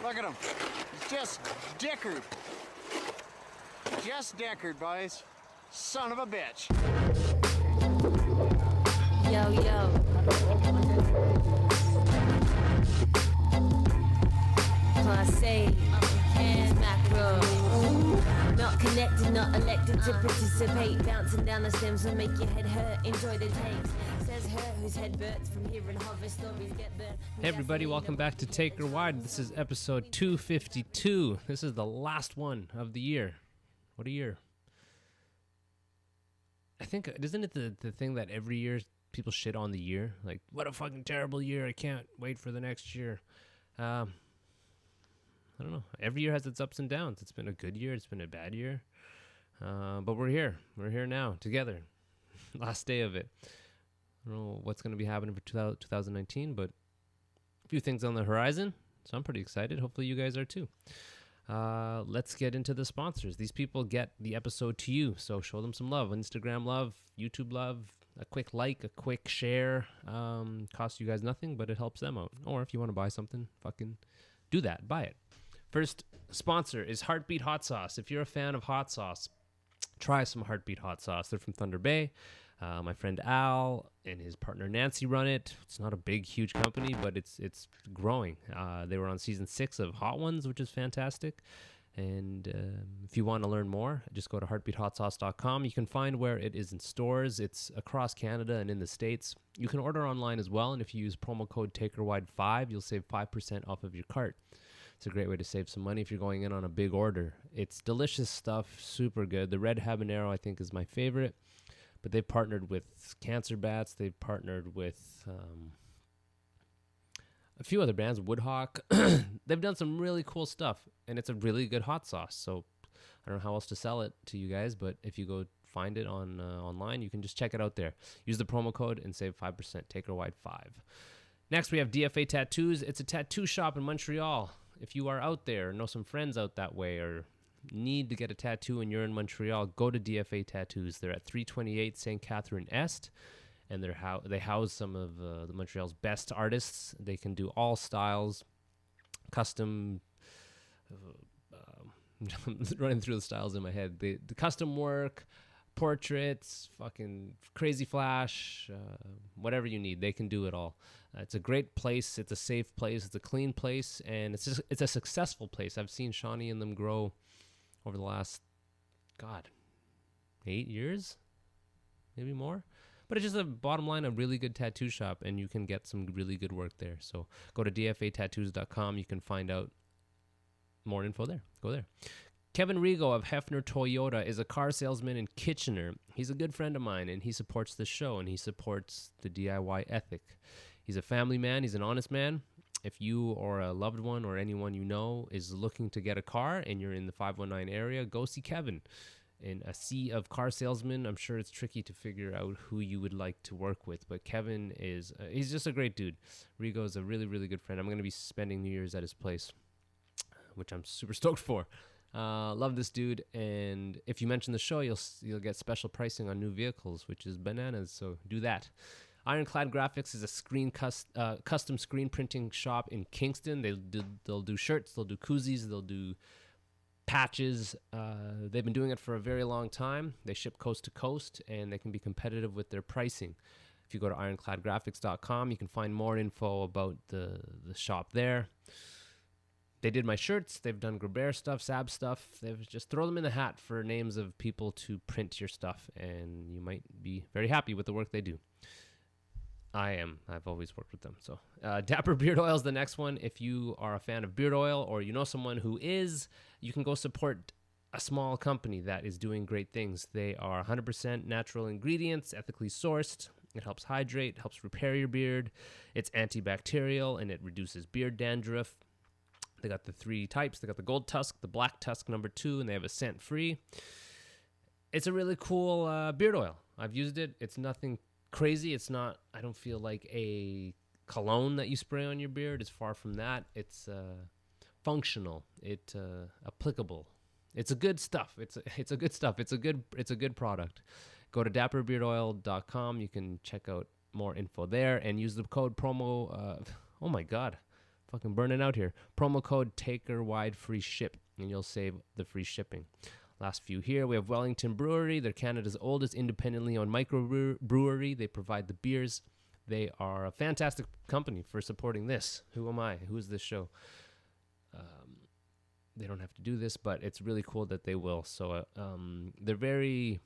Look at him. He's just dickered. Just dickered, boys. Son of a bitch. Yo, yo. Class A, and macro. Not connected, not elected to participate. Bouncing down the stems will make your head hurt. Enjoy the takes. Says her whose head burns from hearing hover stories get the. Hey everybody, welcome back to Take Her Wide. This is episode 252. This is the last one of the year. What a year. I think, isn't it the thing that every year people shit on the year? Like, what a fucking terrible year. I can't wait for the next year. I don't know. Every year has its ups and downs. It's been a good year. It's been a bad year. But we're here. We're here now together. Last day of it. I don't know what's going to be happening for 2019, but a few things on the horizon. So I'm pretty excited. Hopefully you guys are too. Let's get into the sponsors. These people get the episode to you, so show them some love. Instagram love, YouTube love, a quick like, a quick share. Costs you guys nothing, but it helps them out. Or if you want to buy something, fucking do that. Buy it. First sponsor is Heartbeat Hot Sauce. If you're a fan of hot sauce, try some Heartbeat Hot Sauce. They're from Thunder Bay. My friend Al and his partner Nancy run it. It's not a big, huge company, but it's growing. They were on season 6 of Hot Ones, which is fantastic. And if you want to learn more, just go to heartbeathotsauce.com. You can find where it is in stores. It's across Canada and in the States. You can order online as well, and if you use promo code TakerWide5, you'll save 5% off of your cart. It's a great way to save some money if you're going in on a big order. It's delicious stuff, super good. The red habanero, I think, is my favorite. But they've partnered with Cancer Bats. They've partnered with a few other brands, Woodhawk. They've done some really cool stuff, and it's a really good hot sauce. So I don't know how else to sell it to you guys, but if you go find it on online, you can just check it out there. Use the promo code and save 5%. TakerWide5. Next, we have DFA Tattoos. It's a tattoo shop in Montreal. If you are out there, know some friends out that way, or need to get a tattoo and you're in Montreal, go to DFA Tattoos. They're at 328 St. Catherine Est, and they house some of the Montreal's best artists. They can do all styles, custom. I'm running through the styles in my head. The custom work, portraits, fucking crazy flash, whatever you need, they can do it all. It's a great place. It's a safe place. It's a clean place, and it's a successful place. I've seen Shawnee and them grow over the last, 8 years, maybe more. But it's just a bottom line, a really good tattoo shop, and you can get some really good work there. So go to dfatattoos.com. You can find out more info there. Go there. Kevin Rigo of Hefner Toyota is a car salesman in Kitchener. He's a good friend of mine, and he supports the show, and he supports the DIY ethic. He's a family man. He's an honest man. If you or a loved one or anyone you know is looking to get a car and you're in the 519 area, go see Kevin. In a sea of car salesmen, I'm sure it's tricky to figure out who you would like to work with, but Kevin he's just a great dude. Rigo is a really, really good friend. I'm going to be spending New Year's at his place, which I'm super stoked for. Love this dude, and if you mention the show, you'll get special pricing on new vehicles, which is bananas, so do that. Ironclad Graphics is a custom screen printing shop in Kingston. They'll do shirts, they'll do koozies, they'll do patches. They've been doing it for a very long time. They ship coast to coast, and they can be competitive with their pricing. If you go to ironcladgraphics.com, you can find more info about the shop there. They did my shirts. They've done Grabber stuff, Sab stuff. They've just throw them in the hat for names of people to print your stuff, and you might be very happy with the work they do. I am. I've always worked with them. So Dapper Beard Oil is the next one. If you are a fan of beard oil or you know someone who is, you can go support a small company that is doing great things. They are 100% natural ingredients, ethically sourced. It helps hydrate, helps repair your beard. It's antibacterial, and it reduces beard dandruff. They got the 3 types. They got the gold tusk, the black tusk number 2, and they have a scent free. It's a really cool beard oil. I've used it. It's nothing crazy. It's not, I don't feel like a cologne that you spray on your beard. It's far from that. It's functional. It's applicable. It's a good stuff. It's a good stuff. It's a good product. Go to dapperbeardoil.com. You can check out more info there and use the code promo. Oh my God. fucking burning out here. Promo code TAKERWIDE free ship, and you'll save the free shipping. Last few here. We have Wellington Brewery. They're Canada's oldest independently owned microbrewery. They provide the beers. They are a fantastic company for supporting this. Who am I? Who is this show? They don't have to do this, but it's really cool that they will. So they're very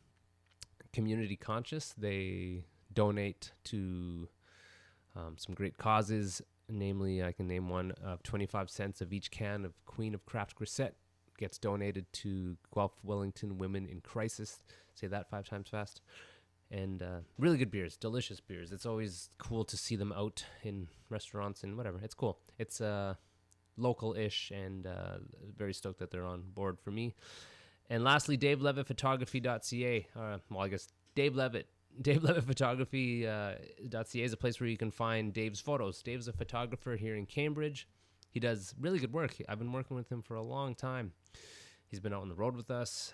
community conscious. They donate to some great causes. Namely, I can name one of 25 cents of each can of Queen of Craft Grisette gets donated to Guelph Wellington Women in Crisis. Say that 5 times fast. And really good beers, delicious beers. It's always cool to see them out in restaurants and whatever. It's cool. It's local-ish, and very stoked that they're on board for me. And lastly, DaveLevittPhotography.ca. Well, I guess Dave Levitt. DaveLevittPhotography.ca is a place where you can find Dave's photos. Dave's a photographer here in Cambridge. He does really good work. I've been working with him for a long time. He's been out on the road with us.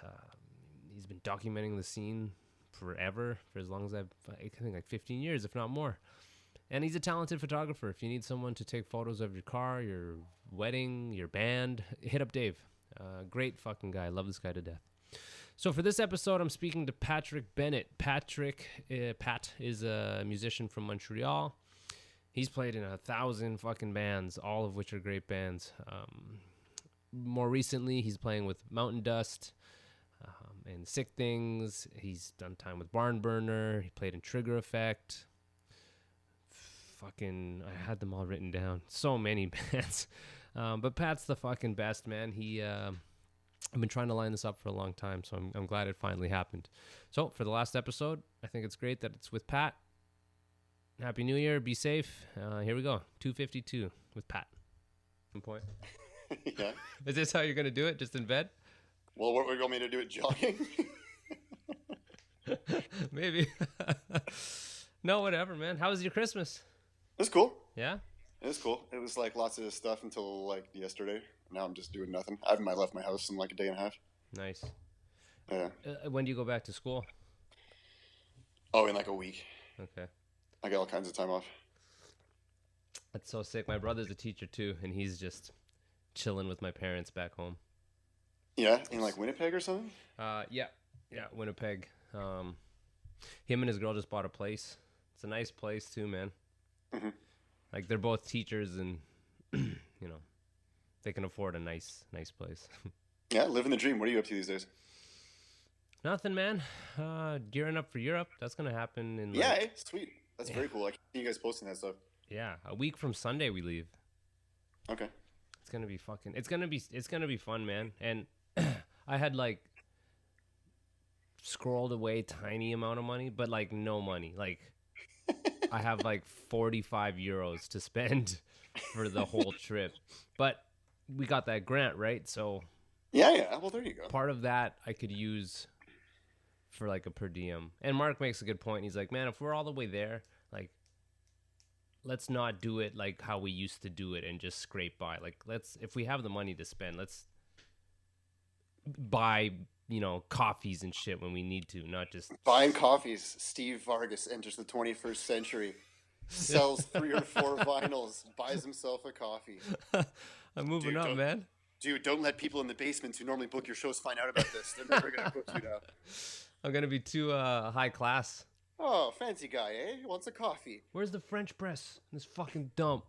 He's been documenting the scene forever, for as long as I think like 15 years, if not more. And he's a talented photographer. If you need someone to take photos of your car, your wedding, your band, hit up Dave. Great fucking guy. I love this guy to death. So for this episode, I'm speaking to Patrick Bennett. Pat is a musician from Montreal. He's played in 1,000 fucking bands, all of which are great bands. More recently, he's playing with Mountain Dust and Sick Things. He's done time with Barn Burner. He played in Trigger Effect. Fucking, I had them all written down. So many bands. But Pat's the fucking best, man. I've been trying to line this up for a long time, so I'm glad it finally happened. So for the last episode, I think it's great that it's with Pat. Happy New Year. Be safe. Here we go. 252 with Pat. Some point. Yeah. Is this how you're going to do it? Just in bed? Well, what would you want me to do it jogging? Maybe. No, whatever, man. How was your Christmas? It was cool. Yeah? It was cool. It was like lots of stuff until like yesterday. Now I'm just doing nothing. I haven't left my house in like a day and a half. Nice. Yeah. When do you go back to school? Oh, in like a week. Okay. I got all kinds of time off. That's so sick. My brother's a teacher too, and he's just chilling with my parents back home. Yeah, in like Winnipeg or something? Yeah, Winnipeg. Him and his girl just bought a place. It's a nice place too, man. Mm-hmm. Like they're both teachers, and you know, they can afford a nice place. Yeah, living the dream. What are you up to these days? Nothing, man. Gearing up for Europe. That's gonna happen in. Yeah, hey, sweet. That's very cool. I can see you guys posting that stuff. Yeah, a week from Sunday we leave. Okay. It's gonna be fucking. It's gonna be fun, man. And I had like scrolled away tiny amount of money, but like no money. Like I have like 45 euros to spend for the whole trip. But we got that grant, right? So yeah. Well, there you go. Part of that I could use for like a per diem. And Mark makes a good point. He's like, man, if we're all the way there, like, let's not do it like how we used to do it and just scrape by. Like, if we have the money to spend, let's buy, coffees and shit when we need to, not just buying coffees. Steve Vargas enters the 21st century, sells 3 or 4 vinyls, buys himself a coffee. I'm moving up, man. Dude, don't let people in the basement who normally book your shows find out about this. They're never going to book you now. I'm going to be too high class. Oh, fancy guy, eh? Who wants a coffee? Where's the French press? This fucking dump.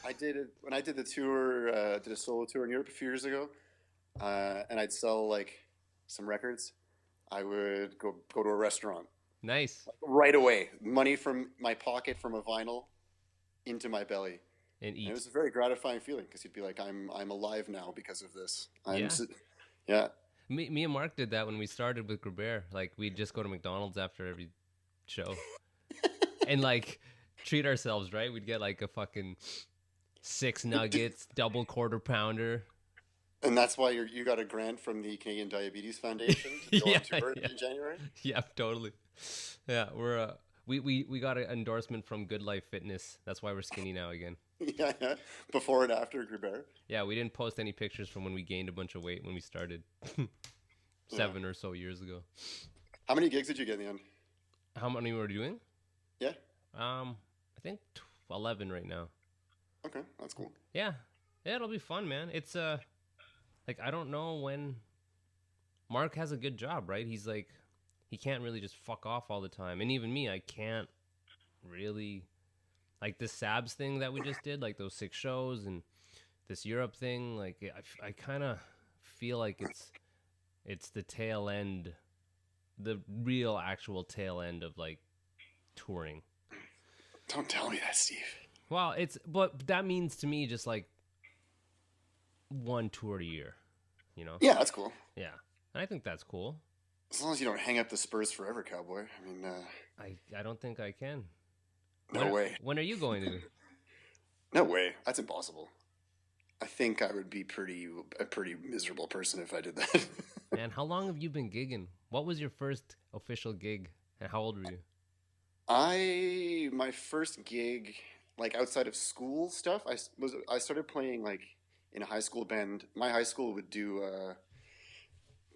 I did it when I did the tour, did a solo tour in Europe a few years ago, and I'd sell like some records. I would go to a restaurant. Nice. Like, right away, money from my pocket from a vinyl into my belly. And eat. And it was a very gratifying feeling because you'd be like, I'm alive now because of this. Yeah. Me and Mark did that when we started with Grubert. Like, we'd just go to McDonald's after every show and like treat ourselves, right? We'd get like a fucking 6 nuggets, double quarter pounder. And that's why you got a grant from the Canadian Diabetes Foundation to go on tour in January? Yeah, totally. Yeah, we got an endorsement from Good Life Fitness. That's why we're skinny now again. Yeah. Before and after Grubert? Yeah, we didn't post any pictures from when we gained a bunch of weight when we started 7 or so years ago. How many gigs did you get in the end? How many were we doing? Yeah. I think 11 right now. Okay, that's cool. Yeah, it'll be fun, man. It's like I don't know when Mark has a good job, right? He's like he can't really just fuck off all the time, and even me, I can't really like this Sabs thing that we just did, like those 6 shows and this Europe thing. Like I kind of feel like it's the tail end, the real actual tail end of like touring. Don't tell me that, Steve. Well, but that means to me just like one tour a year, you know? Yeah, that's cool. Yeah. And I think that's cool. As long as you don't hang up the Spurs forever, cowboy. I mean, I don't think I can. no way. When are you going to? No way. That's impossible. I think I would be a pretty miserable person if I did that. Man, how long have you been gigging? What was your first official gig? And how old were you? My first gig, like outside of school stuff, I started playing like in a high school band. My high school would do,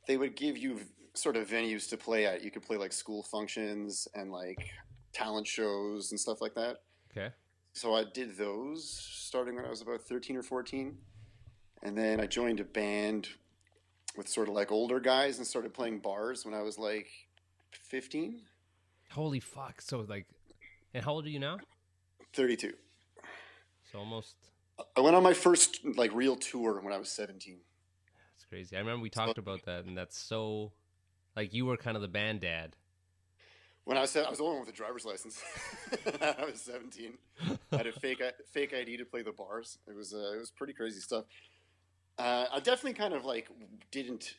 they would give you sort of venues to play at. You could play like school functions and like talent shows and stuff like that. Okay. So I did those starting when I was about 13 or 14. And then I joined a band with sort of like older guys and started playing bars when I was like 15. Holy fuck. So like, and how old are you now? 32. So almost. I went on my first like real tour when I was 17. That's crazy. I remember we talked about that, and that's so, like you were kind of the band dad. When I was the only one with a driver's license. I was 17. I had a fake ID to play the bars. It was pretty crazy stuff. I definitely kind of like didn't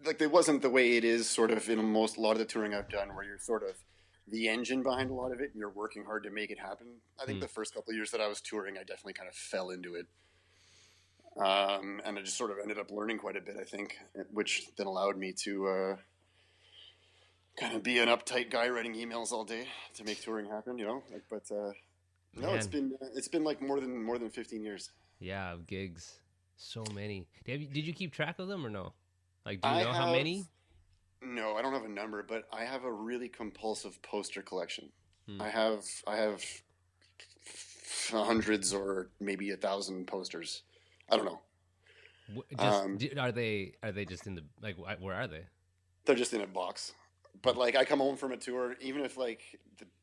like it wasn't the way it is sort of in a lot of the touring I've done where you're sort of the engine behind a lot of it and you're working hard to make it happen. I think the first couple of years that I was touring, I definitely kind of fell into it. And I just sort of ended up learning quite a bit, I think, which then allowed me to kind of be an uptight guy writing emails all day to make touring happen, you know. Like, but no, it's been like more than 15 years. Yeah, gigs, so many. Did you keep track of them or no? Like, do you know how many? No, I don't have a number, but I have a really compulsive poster collection. I have hundreds or maybe 1,000 posters. I don't know. Are they just in the like? Where are they? They're just in a box. But like, I come home from a tour, even if like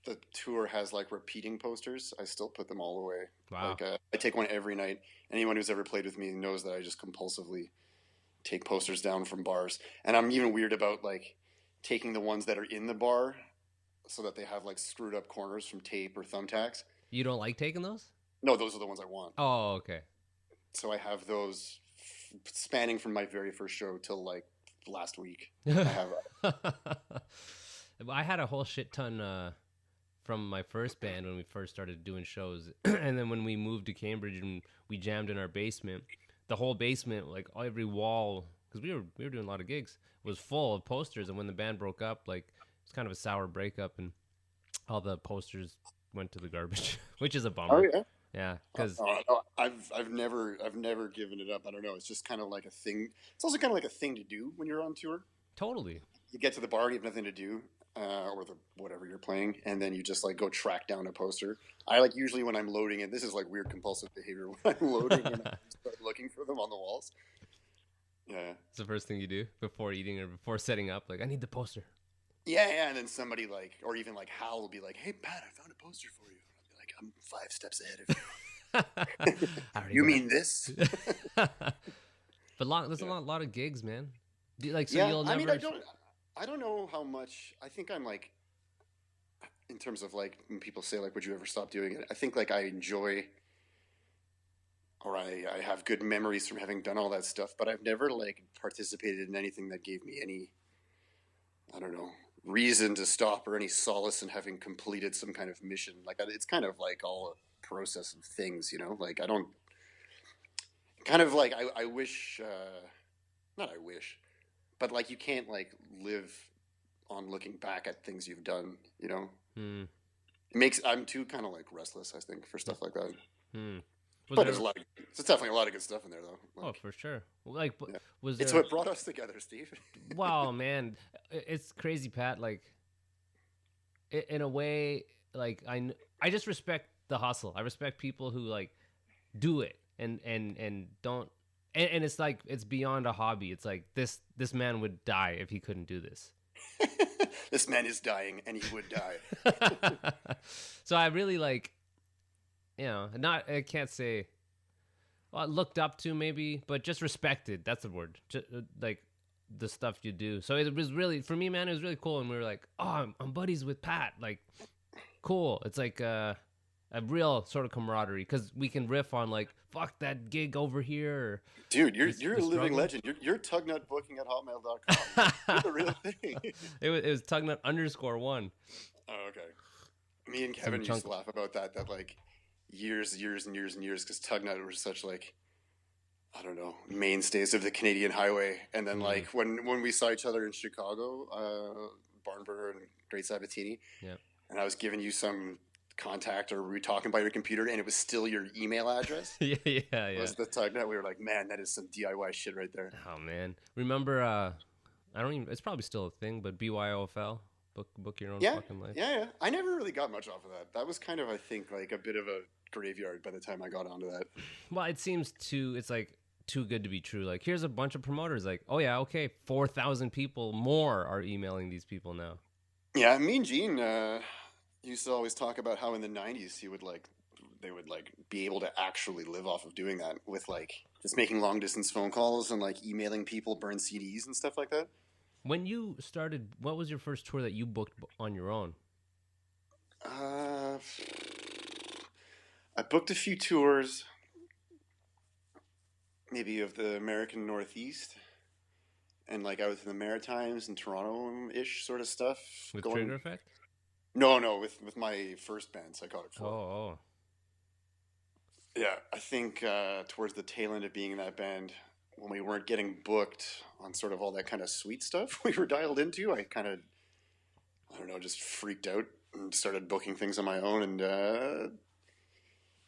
the tour has like repeating posters, I still put them all away. Wow. Like, I take one every night. Anyone who's ever played with me knows that I just compulsively take posters down from bars. And I'm even weird about like taking the ones that are in the bar so that they have like screwed up corners from tape or thumbtacks. You don't like taking those? No, those are the ones I want. Oh, okay. So I have those spanning from my very first show till like last week. I had a whole shit ton from my first band when we first started doing shows. And then when we moved to Cambridge and we jammed in our basement, the whole basement, like every wall, because we were doing a lot of gigs, was full of posters. And when the band broke up, like it was kind of a sour breakup, and all the posters went to the garbage, which is a bummer. Oh yeah, yeah. Because I've never given it up. I don't know. It's just kind of like a thing. It's also kind of like a thing to do when you're on tour. Totally. You get to the bar, you have nothing to do, or whatever you're playing, and then you just like go track down a poster. I like usually when I'm loading it. This is like weird compulsive behavior when I'm loading and I start looking for them on the walls. Yeah, it's the first thing you do before eating or before setting up. Like, I need the poster. Yeah, and then somebody like, or even like Hal will be like, "Hey Pat, I found a poster for you." And I'll be like, "I'm 5 steps ahead of you." You mean this? But there's a lot of gigs, man. You'll never... I mean, I don't know how much. I think I'm like, in terms of like when people say like, "Would you ever stop doing it?" I think like I enjoy, or I have good memories from having done all that stuff. But I've never like participated in anything that gave me any, I don't know, reason to stop or any solace in having completed some kind of mission. Like it's kind of like all a process of things, you know. Like I don't. Kind of like I wish, not I wish, but like you can't like live on looking back at things you've done, you know. I'm too kind of like restless, I think, for stuff like that. But there's definitely a lot of good stuff in there, though. Like, for sure. Like, yeah. It's what brought us together, Steve. Wow, man, it's crazy, Pat. Like, in a way, like I just respect the hustle. I respect people who like do it and don't. And it's like it's beyond a hobby. It's like this man would die if he couldn't do this. This man is dying, and he would die. So I really like, I can't say, well, looked up to maybe, but just respected. That's the word. Just, like the stuff you do. So it was really, for me, man, it was really cool. And we were like, oh, I'm buddies with Pat. Like, cool. It's like a real sort of camaraderie because we can riff on like, fuck that gig over here. Or, dude, you're a living legend. You're tugnutbooking at hotmail.com. You're the real thing. It was tugnut_1. Oh, okay. Me and Kevin used to laugh about that like years and years because Tugnut were such like, I don't know, mainstays of the Canadian highway. And then like when we saw each other in Chicago, Barnburner and Great Sabatini, and I was giving you some contact or we were talking by your computer and it was still your email address. yeah. It was the Tugnut. We were like, man, that is some DIY shit right there. Oh man. Remember I don't even, it's probably still a thing, but BYOFL, book your own fucking life. Yeah. I never really got much off of that. That was kind of, I think, like a bit of a graveyard by the time I got onto that. Well, it seems it's like too good to be true. Like here's a bunch of promoters like, oh yeah, okay, 4,000 people more are emailing these people now. Yeah, me and Gene used to always talk about how in the 90s they would like be able to actually live off of doing that with like just making long distance phone calls and like emailing people, burn CDs and stuff like that. When you started, what was your first tour that you booked on your own? I booked a few tours, maybe of the American Northeast, and like I was in the Maritimes and Toronto-ish sort of stuff. With Trigger Effect? No, with my first band, Psychotic 4. Oh. Yeah, I think towards the tail end of being in that band, when we weren't getting booked on sort of all that kind of sweet stuff we were dialed into, I kind of, I don't know, just freaked out and started booking things on my own. And it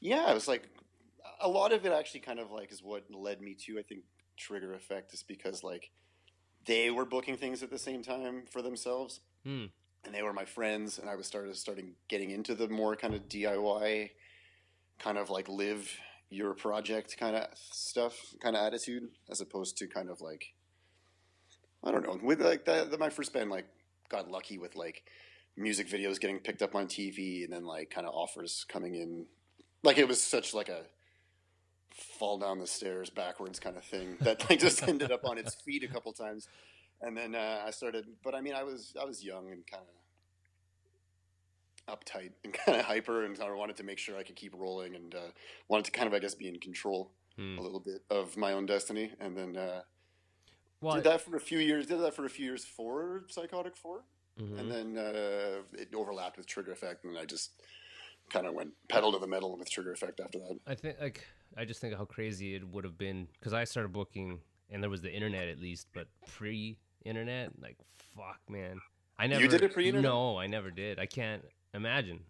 was like a lot of it actually kind of like is what led me to, I think, Trigger Effect, is because like they were booking things at the same time for themselves. And they were my friends, and I was starting getting into the more kind of DIY, kind of like live your project kind of stuff, kind of attitude, as opposed to kind of like, I don't know, with like my first band like got lucky with like music videos getting picked up on TV, and then like kind of offers coming in, like it was such like a fall down the stairs backwards kind of thing that like just ended up on its feet a couple times. And then I started, but I mean, I was young and kind of uptight and kind of hyper, and I wanted to make sure I could keep rolling, and wanted to kind of, I guess, be in control a little bit of my own destiny. And then did that for a few years for Psychotic 4, and then it overlapped with Trigger Effect, and I just kind of went pedal to the metal with Trigger Effect after that. I think I just think of how crazy it would have been because I started booking, and there was the internet at least, but pre-internet, like fuck, man. I never. You did it pre-internet? No, I never did. I can't imagine.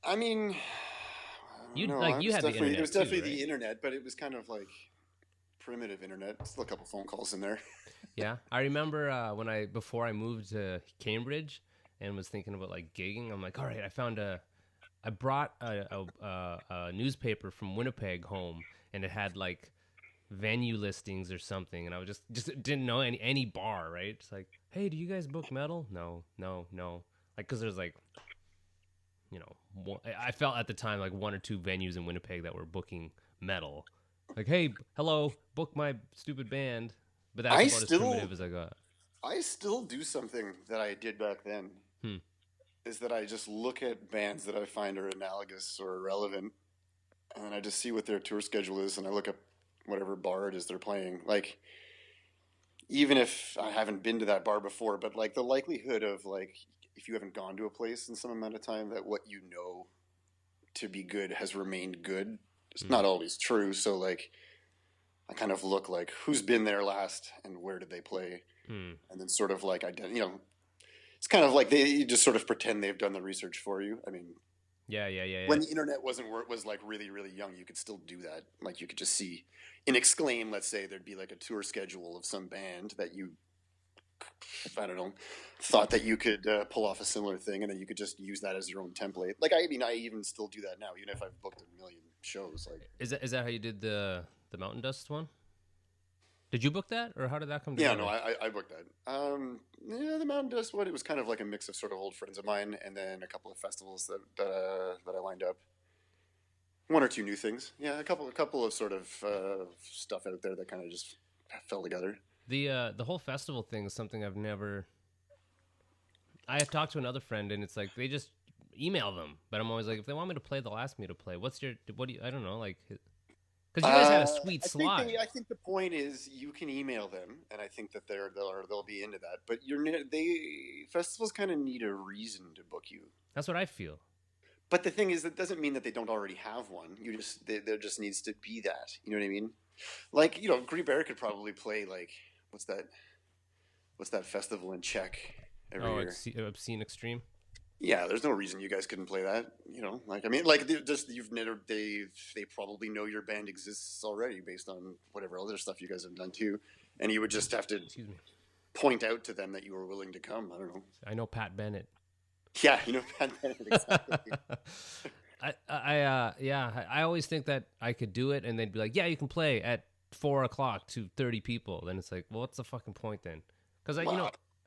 I mean, you had the internet. It was definitely too, right? the internet, but it was kind of like primitive internet. Still a couple phone calls in there. Yeah, I remember before I moved to Cambridge and was thinking about like gigging. I'm like, all right, I brought a newspaper from Winnipeg home, and it had like venue listings or something, and I was just didn't know any bar, right? It's like, hey, do you guys book metal? No, like because there's like, I felt at the time like one or two venues in Winnipeg that were booking metal, like, hey, hello, book my stupid band. But that's about as primitive as I got. I still do something that I did back then. Is that I just look at bands that I find are analogous or relevant, and then I just see what their tour schedule is, and I look up whatever bar it is they're playing. Like, even if I haven't been to that bar before, but like the likelihood of like, if you haven't gone to a place in some amount of time, that what you know to be good has remained good. It's not always true. So like, I kind of look like who's been there last and where did they play, and then sort of like it's kind of like you just sort of pretend they've done the research for you. I mean, yeah. When the internet was like really, really young, you could still do that. Like you could just see in Exclaim, let's say there'd be like a tour schedule of some band that you I don't know, thought that you could pull off a similar thing, and then you could just use that as your own template. Like, I mean, I even still do that now, even if I've booked a million shows. Like, Is that how you did the Mountain Dust one? Did you book that, or how did that come yeah, together? no, I booked that. Yeah, the Mountain Dust one, it was kind of like a mix of sort of old friends of mine, and then a couple of festivals that I lined up. One or two new things. Yeah, a couple of sort of stuff out there that kind of just fell together. The whole festival thing is something I've never. I have talked to another friend, and it's like they just email them, but I'm always like, if they want me to play, they'll ask me to play. What do you? I don't know, like, because you guys had a sweet slot. I think the point is you can email them, and I think that they'll be into that. But festivals kind of need a reason to book you. That's what I feel. But the thing is, that doesn't mean that they don't already have one. There just needs to be that. You know what I mean? Like, Green Bear could probably play, like, what's that festival in Czech every year? Obscene Extreme. Yeah, there's no reason you guys couldn't play that. Like, I mean, like, they probably know your band exists already based on whatever other stuff you guys have done too, and you would just have to point out to them that you were willing to come. I don't know. I know Pat Bennett. Yeah, Pat Bennett, exactly. I always think that I could do it, and they'd be like, "Yeah, you can play at 4:00 to 30 people." Then it's like, well, what's the fucking point then? Because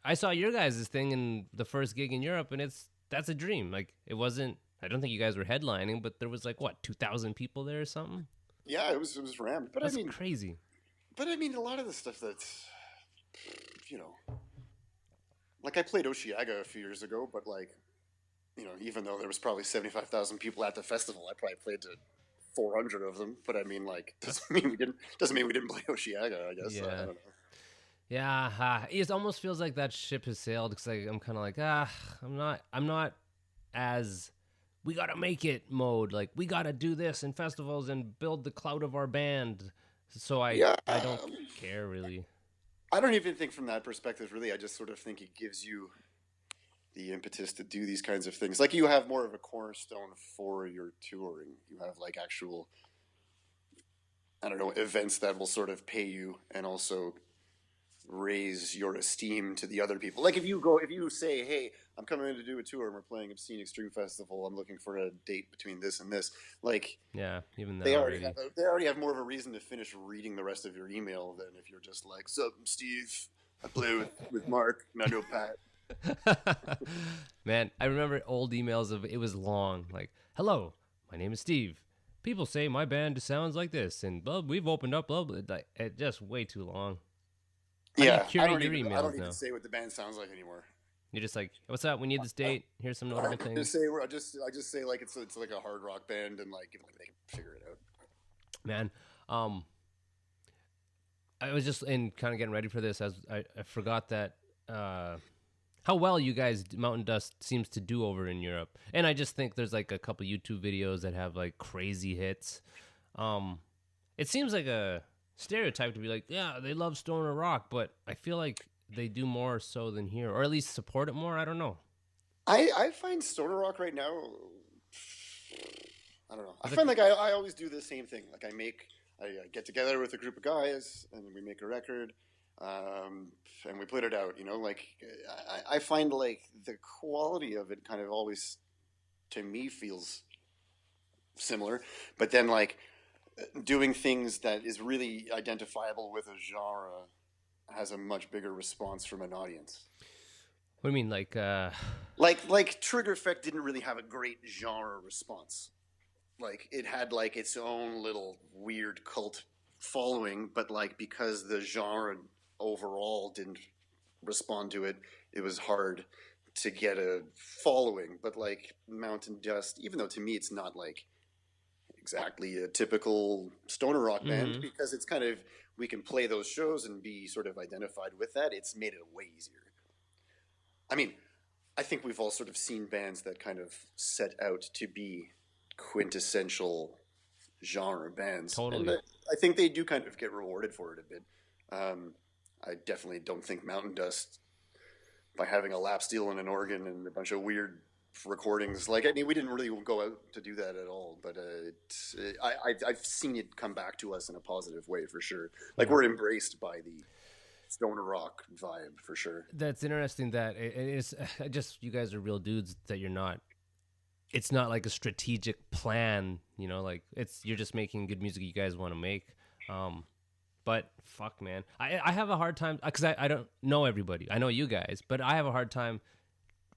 I saw your guys' thing in the first gig in Europe, and that's a dream. Like, it wasn't. I don't think you guys were headlining, but there was like 2,000 people there or something. Yeah, it was rammed. But that's crazy. But I mean, a lot of the stuff that's, like I played Osheaga a few years ago, but like, even though there was probably 75,000 people at the festival, I probably played to 400 of them. But I mean, like, doesn't mean we didn't play Osheaga, I guess. Yeah. I don't know. Yeah, it almost feels like that ship has sailed because I'm kind of like, I'm not as we gotta make it mode. Like, we gotta do this in festivals and build the clout of our band. So I don't care really. I don't even think from that perspective, really. I just sort of think it gives you the impetus to do these kinds of things. Like, you have more of a cornerstone for your touring. You have like actual, I don't know, events that will sort of pay you and also raise your esteem to the other people. Like, if you say, hey, I'm coming in to do a tour and we're playing Obscene Extreme Festival, I'm looking for a date between this and this. Like, yeah, even they already have more of a reason to finish reading the rest of your email than if you're just like, sup, I'm Steve, I play with Mark, and I know Pat. Man, I remember old emails of it was long, like, hello, my name is Steve. People say my band sounds like this, and blah, we've opened up, blah, blah. Like, it just way too long. Yeah, I don't even say what the band sounds like anymore. You're just like, what's up? We need this date. Here's some notable things. I just say like it's like a hard rock band, and like they can figure it out. Man, I was just kind of getting ready for this. As I forgot that how well you guys Mountain Dust seems to do over in Europe, and I just think there's like a couple YouTube videos that have like crazy hits. It seems like a stereotype to be like, yeah, they love stoner rock, but I feel like they do more so than here, or at least support it more. I don't know. I find stoner rock right now, I don't know. I find like I always do the same thing. Like I get together with a group of guys and we make a record, and we put it out. Like I find like the quality of it kind of always, to me, feels similar. But then like doing things that is really identifiable with a genre has a much bigger response from an audience. What do you mean, like Trigger Effect didn't really have a great genre response. Like, it had like its own little weird cult following, but like because the genre overall didn't respond to it, it was hard to get a following. But like Mountain Dust, even though to me it's not like exactly a typical stoner rock band, because it's kind of, we can play those shows and be sort of identified with that. It's made it way easier. I mean, I think we've all sort of seen bands that kind of set out to be quintessential genre bands. Totally. And I think they do kind of get rewarded for it a bit. I definitely don't think Mountain Dust, by having a lap steel and an organ and a bunch of weird recordings, like, I mean, we didn't really go out to do that at all, but I've seen it come back to us in a positive way for sure. Like, we're embraced by stoner rock vibe for sure. That's interesting that it's just, you guys are real dudes, that you're not, it's not like a strategic plan, you know, like you're just making good music you guys want to make. But fuck, man, I have a hard time, because I don't know everybody. I know you guys, but I have a hard time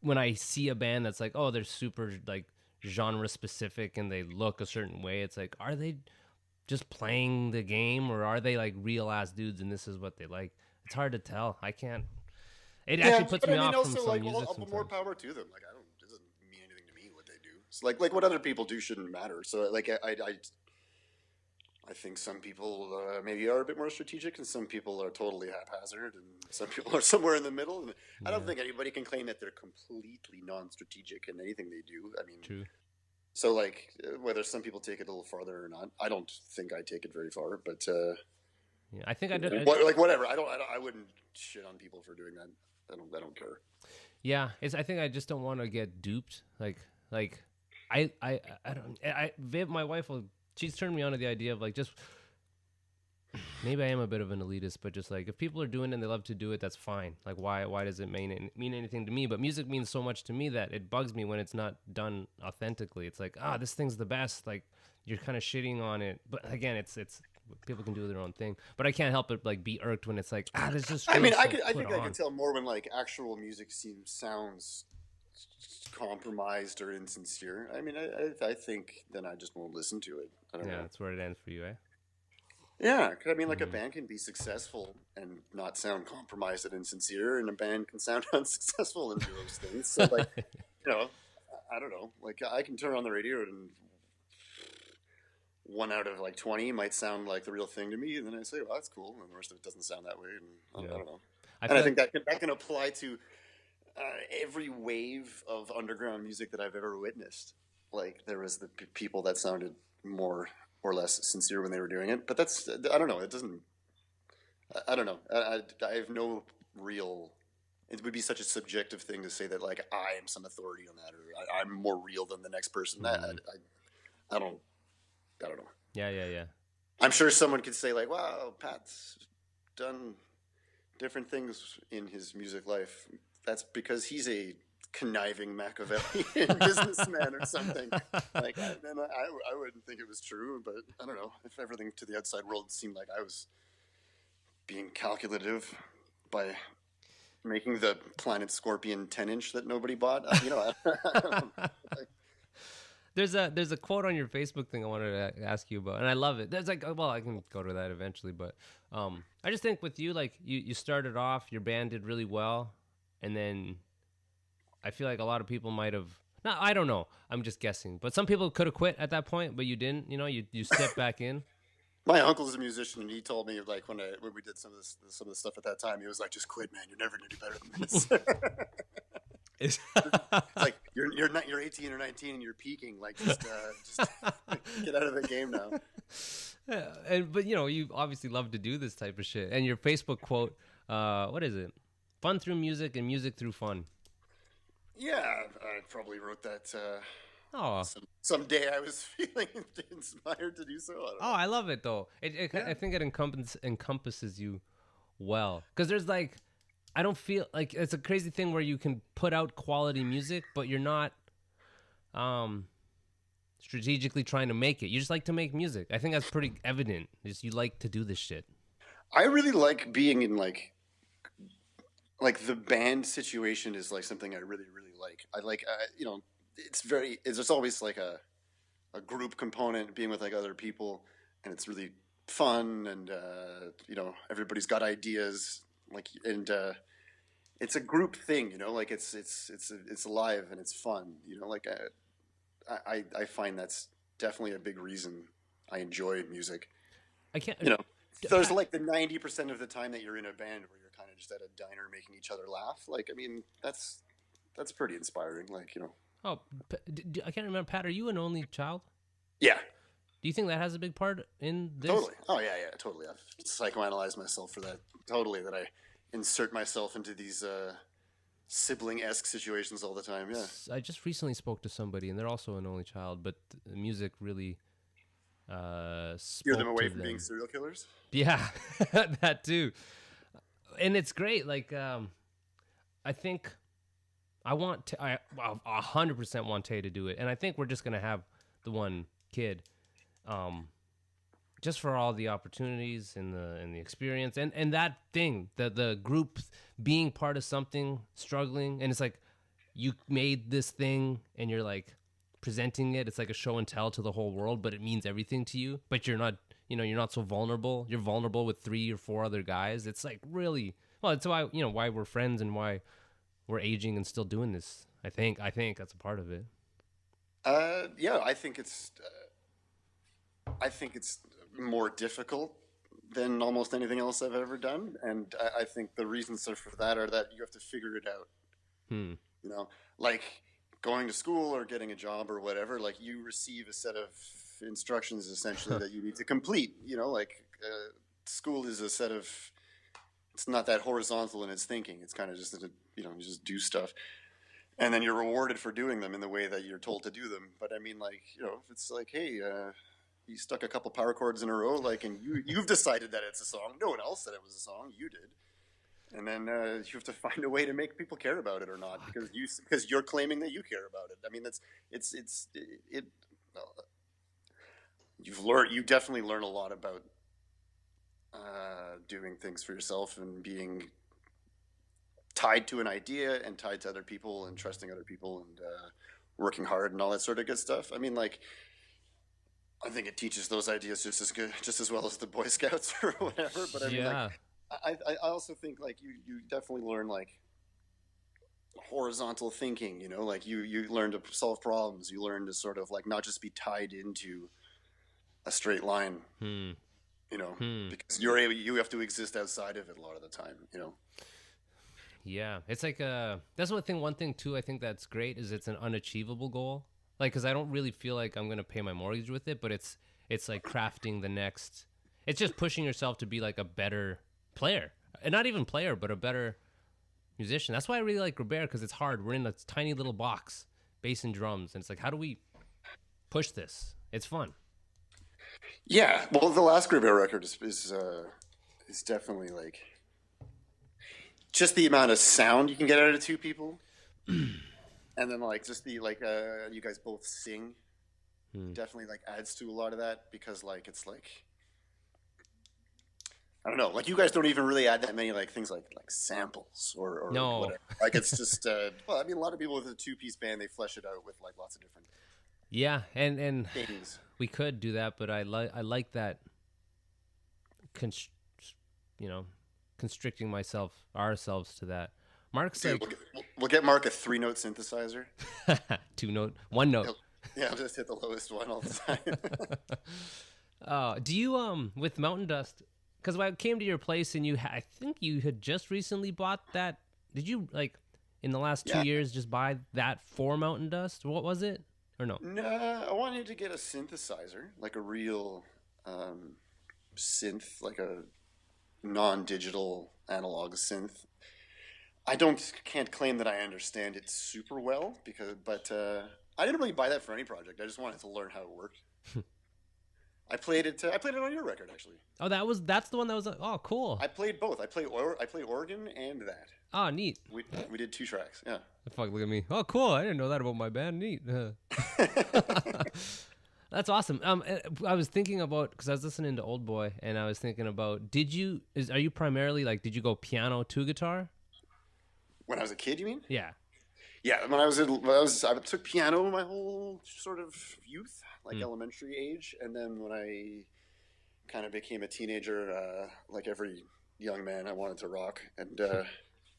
when I see a band that's like, oh, they're super like genre specific and they look a certain way. It's like, are they just playing the game, or are they like real ass dudes and this is what they like? It's hard to tell. I can't. It actually puts me off from some music sometimes. More power to them. Like, it doesn't mean anything to me what they do. It's like what other people do shouldn't matter. So like I think some people maybe are a bit more strategic, and some people are totally haphazard, and some people are somewhere in the middle. And I don't think anybody can claim that they're completely non-strategic in anything they do. I mean, true. So like whether some people take it a little farther or not, I don't think I take it very far. But yeah, I think I did. Like whatever. I wouldn't shit on people for doing that. I don't care. Yeah, I think I just don't want to get duped. Like I don't. Viv, my wife she's turned me on to the idea of like, just maybe I am a bit of an elitist, but just like, if people are doing it and they love to do it, that's fine. Like, why does it mean anything to me? But music means so much to me that it bugs me when it's not done authentically. It's like, this thing's the best. Like, you're kind of shitting on it. But again, it's people can do their own thing. But I can't help it like be irked when it's like, this just. I mean, I think I can tell more when like actual music sounds compromised or insincere. I mean, I think then I just won't listen to it. I don't know. That's where it ends for you, eh? Yeah, 'cause I mean, like a band can be successful and not sound compromised and insincere, and a band can sound unsuccessful and do those things. So, like, you know, I don't know. Like, I can turn on the radio and 1 out of like 20 might sound like the real thing to me, and then I say, well, that's cool, and the rest of it doesn't sound that way, and I don't know. I think that can apply to every wave of underground music that I've ever witnessed. Like, there was the people that sounded more or less sincere when they were doing it, but that's, I don't know. It doesn't, I don't know. I have no real, it would be such a subjective thing to say that like I am some authority on that, or I'm more real than the next person. I don't know. Yeah. I'm sure someone could say like, wow, Pat's done different things in his music life. That's because he's a conniving Machiavellian businessman or something. Like, I wouldn't think it was true, but I don't know. If everything to the outside world seemed like I was being calculative by making the Planet Scorpion 10-inch that nobody bought, you know, I don't know. There's a quote on your Facebook thing I wanted to ask you about, and I love it. There's like, well, I can go to that eventually, but I just think with you, like you started off, your band did really well, and then I feel like a lot of people might have. No, I don't know. I'm just guessing, but some people could have quit at that point, but you didn't. You know, you stepped back in. My uncle's a musician, and he told me like when we did some of the stuff at that time, he was like, "Just quit, man. You're never gonna do better than this." It's like you're 18 or 19 and you're peaking. Like just get out of the game now. Yeah, but you know, you obviously love to do this type of shit. And your Facebook quote, what is it? Fun through music and music through fun. Yeah, I probably wrote that. Oh, someday I was feeling inspired to do so. I love it though. I think it encompasses you well, because there's like. I don't feel like it's a crazy thing where you can put out quality music, but you're not strategically trying to make it. You just like to make music. I think that's pretty evident. Just you like to do this shit. I really like being in like the band situation is like something I really, really like. I like, you know, there's always like a group component, being with like other people, and it's really fun, and you know, everybody's got ideas. Like, and it's a group thing, you know, like it's alive and it's fun, you know, like I find that's definitely a big reason I enjoy music. I can't, you know, there's like the 90% of the time that you're in a band where you're kind of just at a diner making each other laugh. Like, I mean, that's pretty inspiring. Like, you know. Oh, I can't remember, Pat, are you an only child? Yeah. Do you think that has a big part in this? Totally. Oh, yeah, totally. I've psychoanalyzed myself for that. Totally, that I insert myself into these sibling-esque situations all the time, yeah. I just recently spoke to somebody, and they're also an only child, but the music really spoke steer them away to from them. Being serial killers? Yeah, that too. and it's great. Like, I think I 100% want Tay to do it, and I think we're just gonna have the one kid, just for all the opportunities and the experience and that thing, the group being part of something, struggling, and it's like you made this thing and you're like presenting it. It's like a show and tell to the whole world, but it means everything to you. But you're not, you're not so vulnerable. You're vulnerable with 3 or 4 other guys. It's like really, well, it's why, why we're friends and why we're aging and still doing this. I think that's a part of it. Yeah, I think it's more difficult than almost anything else I've ever done, and I think the reasons for that are that you have to figure it out. Like going to school or getting a job or whatever. Like you receive a set of instructions essentially that you need to complete. School is a set of. It's not that horizontal in its thinking. It's kind of just you just do stuff. And then you're rewarded for doing them in the way that you're told to do them. But I mean, like, if it's like, hey, you stuck a couple power chords in a row, like, and you've decided that it's a song. No one else said it was a song. You did. And then you have to find a way to make people care about it or not, because you're claiming that you care about it. I mean, you definitely learn a lot about doing things for yourself and being tied to an idea and tied to other people and trusting other people and working hard and all that sort of good stuff. I mean, like, I think it teaches those ideas just as well as the Boy Scouts or whatever. But I mean, like, I also think like you definitely learn like horizontal thinking. Like you learn to solve problems. You learn to sort of like not just be tied into a straight line. Because you have to exist outside of it a lot of the time. Yeah, it's like that's one thing too. I think that's great is it's an unachievable goal. Like, because I don't really feel like I'm gonna pay my mortgage with it, but it's like crafting the next. It's just pushing yourself to be like a better player, and not even player, but a better musician. That's why I really like Robert, because it's hard. We're in a tiny little box, bass and drums, and it's like, how do we push this? It's fun. Yeah, well, the last Robert record is definitely like. Just the amount of sound you can get out of 2 people, and then like just the like you guys both sing, definitely like adds to a lot of that, because like it's like I don't know, like you guys don't even really add that many like things like samples or no. whatever. Like it's just well, I mean, a lot of people with a 2-piece band, they flesh it out with like lots of different and things. We could do that, but I like that constricting ourselves to that. Mark's like, we'll get Mark a 3-note synthesizer. 2-note, 1-note. I'll just hit the lowest one all the time. Do you with Mountain Dust? Because when I came to your place and I think you had just recently bought that. Did you like in the last 2 years just buy that for Mountain Dust? What was it? Or no? No, I wanted to get a synthesizer, like a real synth, like a non-digital analog synth. I can't claim that I understand it super well, but I didn't really buy that for any project. I just wanted to learn how it worked. I played it on your record, actually. Oh, that's the one that was. Oh, cool. I played both. I played organ and that. Oh, neat. We did 2 tracks. Yeah. Fuck, look at me. Oh, cool. I didn't know that about my band. Neat. That's awesome. I was thinking about, because I was listening to Old Boy, and I was thinking about, are you primarily like, did you go piano to guitar? When I was a kid, you mean? Yeah. Yeah, I took piano my whole sort of youth, like elementary age, and then when I kind of became a teenager, like every young man, I wanted to rock, and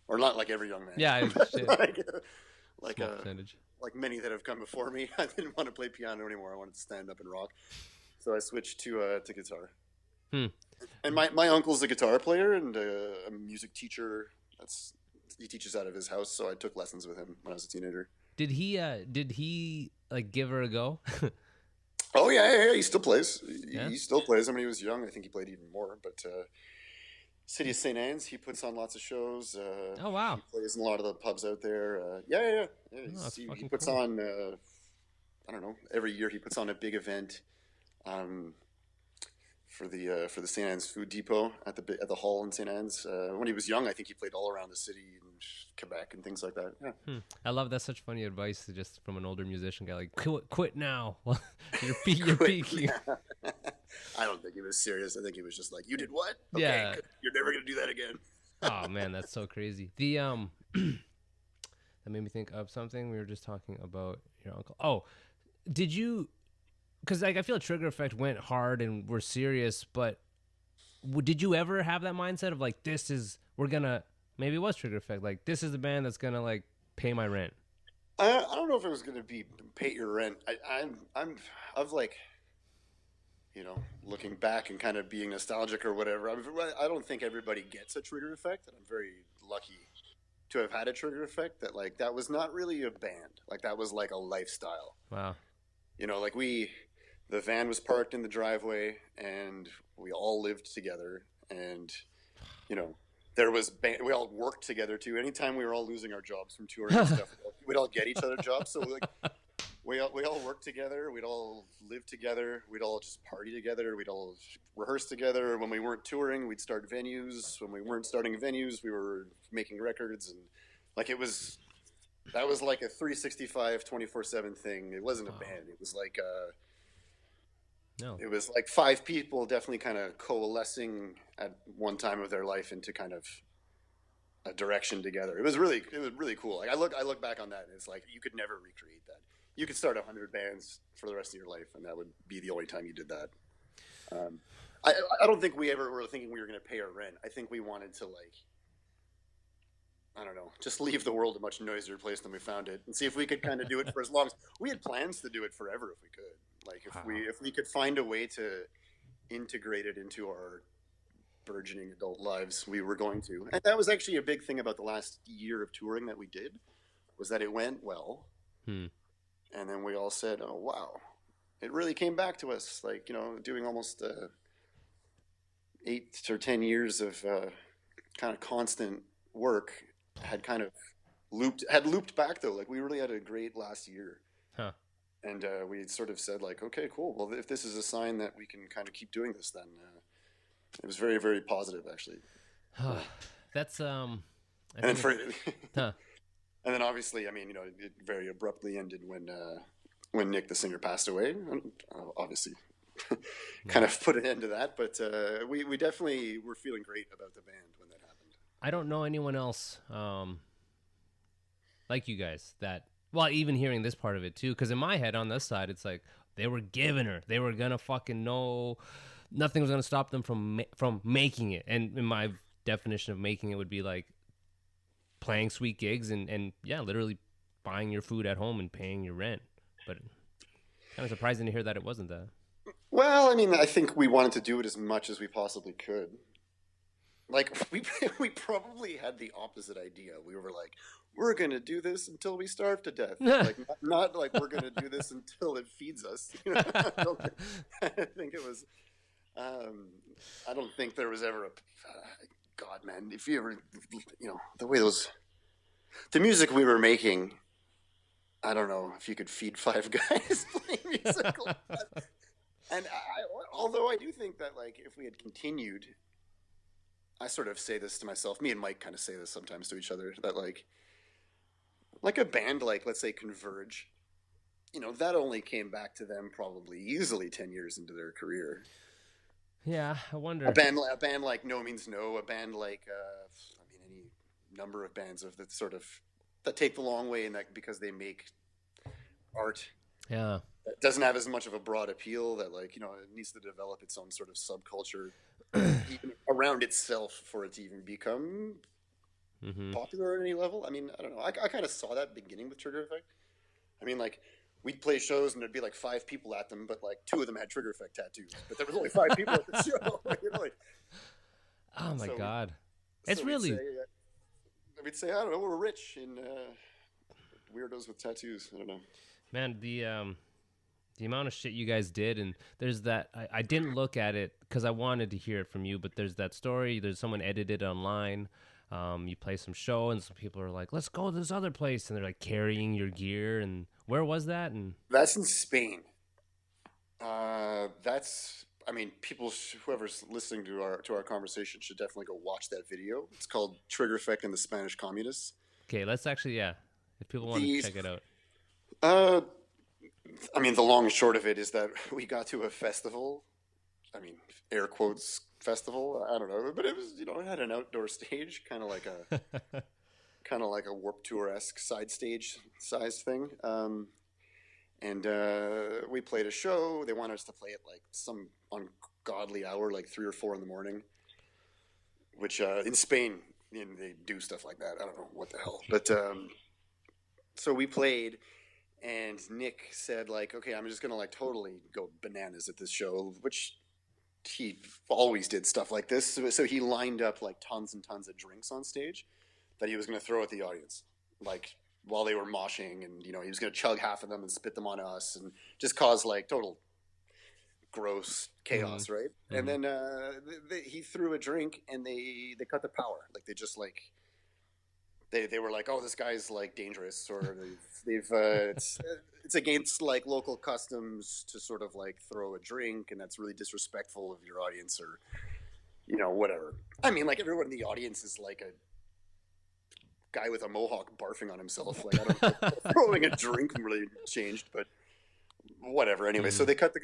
or not like every young man. Yeah, like many that have come before me, I didn't want to play piano anymore. I wanted to stand up and rock, so I switched to guitar. And my uncle's a guitar player and a music teacher. He teaches out of his house, so I took lessons with him when I was a teenager. Did he like give her a go? Oh yeah, he still plays. He still plays. I mean, he was young. I think he played even more. But City of St. Anne's, he puts on lots of shows. Oh wow! He plays in a lot of the pubs out there. Yeah. He puts on. I don't know. Every year he puts on a big event for the St. Anne's Food Depot at the hall in St. Anne's. When he was young, I think he played all around the city in Quebec and things like that. Yeah. I love that's such funny advice just from an older musician guy. Like, quit now. you're Quit peaking. I don't think he was serious. I think he was just like, "You did what? Okay, Yeah. good. You're never gonna do that again." Oh man, that's so crazy. The that made me think of something. We were just talking about your uncle. Oh, did you? Because like I feel Trigger Effect went hard and we're serious, but did you ever have that mindset of like, maybe it was Trigger Effect, like this is the band that's gonna like pay my rent? I don't know if it was gonna be pay your rent. I've like, looking back and kind of being nostalgic or whatever. I don't think everybody gets a Trigger Effect, and I'm very lucky to have had a Trigger Effect that like that was not really a band, like that was like a lifestyle. Wow. Like the van was parked in the driveway and we all lived together, and we all worked together too. Anytime we were all losing our jobs from touring and stuff, we'd all get each other jobs. So like we all worked together, we'd all live together, we'd all just party together, we'd all rehearse together. When we weren't touring, we'd start venues. When we weren't starting venues, we were making records, and like that was like a 365 24/7 thing. It wasn't a band. It was like it was like 5 people definitely kind of coalescing at one time of their life into kind of a direction together. It was really cool. Like I look back on that, and it's like you could never recreate that. You could start 100 bands for the rest of your life, and that would be the only time you did that. I don't think we ever were thinking we were going to pay our rent. I think we wanted to I don't know, just leave the world a much noisier place than we found it, and see if we could kind of do it for as long as we had plans to do it forever if we could. Like if we could find a way to integrate it into our burgeoning adult lives, we were going to. And that was actually a big thing about the last year of touring that we did, was that it went well. And then we all said, "Oh wow, it really came back to us." Like doing almost 8 or 10 years of kind of constant work had kind of looped back though. Like we really had a great last year. And we sort of said like, okay, cool. Well, if this is a sign that we can kind of keep doing this, then it was very, very positive actually. That's and then obviously, I mean, it very abruptly ended when Nick, the singer, passed away. Obviously, kind of put an end to that. But we definitely were feeling great about the band when that happened. I don't know anyone else like you guys that. Well, even hearing this part of it too, because in my head on this side, it's like they were giving her. They were gonna fucking know. Nothing was gonna stop them from making it. And in my definition of making it would be like playing sweet gigs and yeah, literally buying your food at home and paying your rent. But kind of surprising to hear that it wasn't that. Well, I mean, I think we wanted to do it as much as we possibly could. Like we probably had the opposite idea. We were like, we're going to do this until we starve to death. Like not like we're going to do this until it feeds us. I think it was, I don't think there was ever God, man, if you ever, the way the music we were making, I don't know if you could feed 5 guys playing music like that. And although I do think that like if we had continued, I sort of say this to myself, me and Mike kind of say this sometimes to each other, that like a band like, let's say, Converge, that only came back to them probably easily 10 years into their career. Yeah, I wonder. A band like No Means No, a band like, any number of bands of that take the long way, and that because they make art. Yeah. That doesn't have as much of a broad appeal, that it needs to develop its own sort of subculture even around itself for it to even become popular at any level. I mean, I don't know. I kind of saw that beginning with Trigger Effect. I mean, like we'd play shows and there'd be like 5 people at them, but like 2 of them had Trigger Effect tattoos. But there was only 5 people at the show. Oh my God, it's really. We'd say, I don't know, we're rich in weirdos with tattoos. I don't know. Man, the amount of shit you guys did, and there's that. I didn't look at it because I wanted to hear it from you, but there's that story. There's someone edited it online. You play some show, and some people are like, "Let's go to this other place," and they're like carrying your gear. And where was that? And that's in Spain. I I mean, whoever's listening to our conversation should definitely go watch that video. It's called Trigger Effect and the Spanish Communists. Okay, let's actually, yeah, if people want to check it out. I mean, the long and short of it is that we got to a festival. I mean, air quotes festival. I don't know, but it was, it had an outdoor stage, kind of like a Warped Tour-esque side stage sized thing. And we played a show. They wanted us to play at like some ungodly hour, like 3 or 4 in the morning, which in Spain, they do stuff like that. I don't know what the hell. But so we played, and Nick said, like, okay, I'm just going to like totally go bananas at this show, which he always did stuff like this. So he lined up like tons and tons of drinks on stage that he was going to throw at the audience, like while they were moshing, and he was going to chug half of them and spit them on us and just cause like total gross chaos, right? And then he threw a drink, and they cut the power. Like they just like they were like, oh, this guy's like dangerous, or they've it's against like local customs to sort of like throw a drink, and that's really disrespectful of your audience, or whatever. I mean, like everyone in the audience is like a guy with a mohawk barfing on himself. Like, I don't know, throwing a drink really changed, but whatever. Anyway, so they cut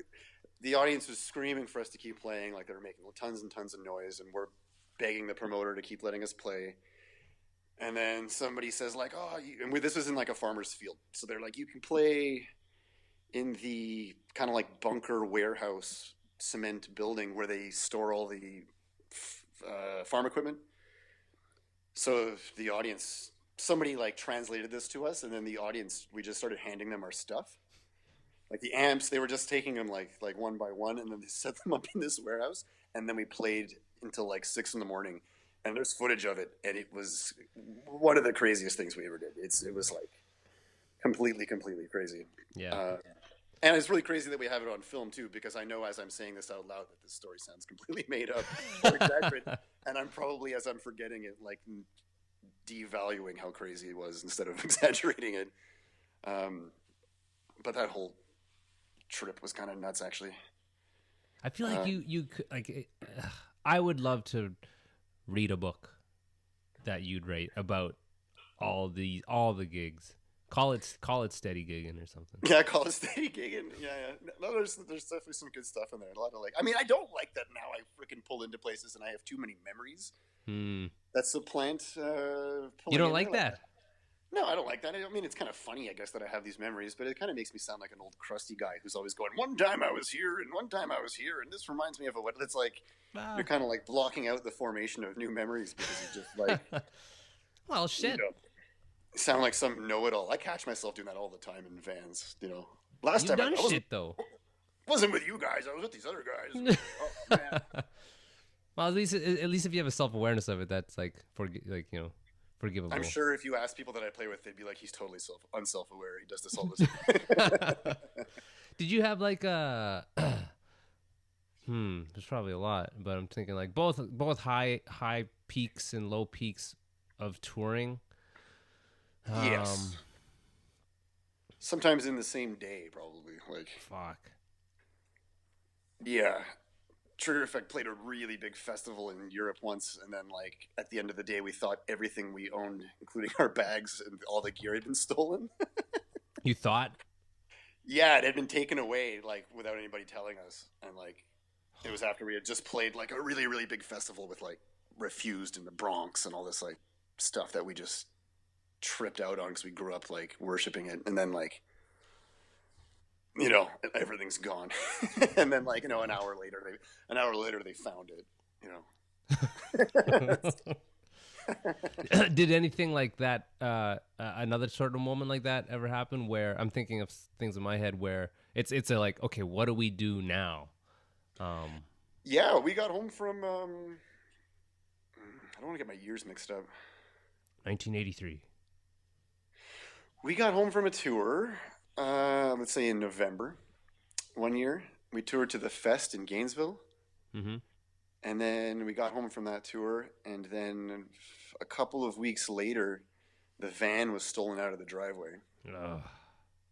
the audience was screaming for us to keep playing. Like, they were making tons and tons of noise, and we're begging the promoter to keep letting us play. And then somebody says like, oh, this was in like a farmer's field. So they're like, you can play in the kind of like bunker warehouse cement building where they store all the farm equipment. So the audience, somebody like translated this to us, and then the audience, we just started handing them our stuff. Like the amps, they were just taking them like one by one, and then they set them up in this warehouse, and then we played until like 6 in the morning. And there's footage of it, and it was one of the craziest things we ever did. It was like completely crazy. Yeah. And it's really crazy that we have it on film too, because I know as I'm saying this out loud that this story sounds completely made up or exaggerated, and I'm probably, as I'm forgetting it, like devaluing how crazy it was instead of exaggerating it. But that whole trip was kind of nuts, actually. I feel like you could, like, I would love to read a book that you'd write about all the gigs. Call it steady gigging or something. Yeah, call it steady gigging. Yeah. No, there's definitely some good stuff in there. A lot of like, I mean, I don't like that now. I freaking pull into places and I have too many memories. That's the plant. You don't like that? No, I don't like that. I mean, it's kind of funny, I guess, that I have these memories, but it kind of makes me sound like an old crusty guy who's always going, one time I was here, and one time I was here, and this reminds me of what. It's like you're kind of like blocking out the formation of new memories because you just like. Well, shit. Sound like some know-it-all. I catch myself doing that all the time in vans. Last You've time done shit though. Wasn't with you guys. I was with these other guys. Oh man. Well, at least if you have a self-awareness of it, that's like forgivable. I'm sure if you ask people that I play with, they'd be like, he's totally unself-aware. He does this all the time. Did you have like a there's probably a lot, but I'm thinking like both high peaks and low peaks of touring. Yes. Sometimes in the same day, probably. Like, fuck. Yeah. Trigger Effect played a really big festival in Europe once, and then like at the end of the day we thought everything we owned, including our bags and all the gear, had been stolen. You thought? Yeah, it had been taken away like without anybody telling us. And like it was after we had just played like a really, really big festival with like Refused in the Bronx and all this like stuff that we just tripped out on because we grew up like worshiping it, and then like everything's gone. And then like an hour later they found it. Did anything like that another sort of moment like that ever happen, where I'm thinking of things in my head where it's a like, okay, what do we do now? Yeah, we got home from I don't want to get my years mixed up. 1983. We got home from a tour, let's say in November, one year. We toured to the Fest in Gainesville. Mm-hmm. And then we got home from that tour, and then a couple of weeks later, the van was stolen out of the driveway. Ugh.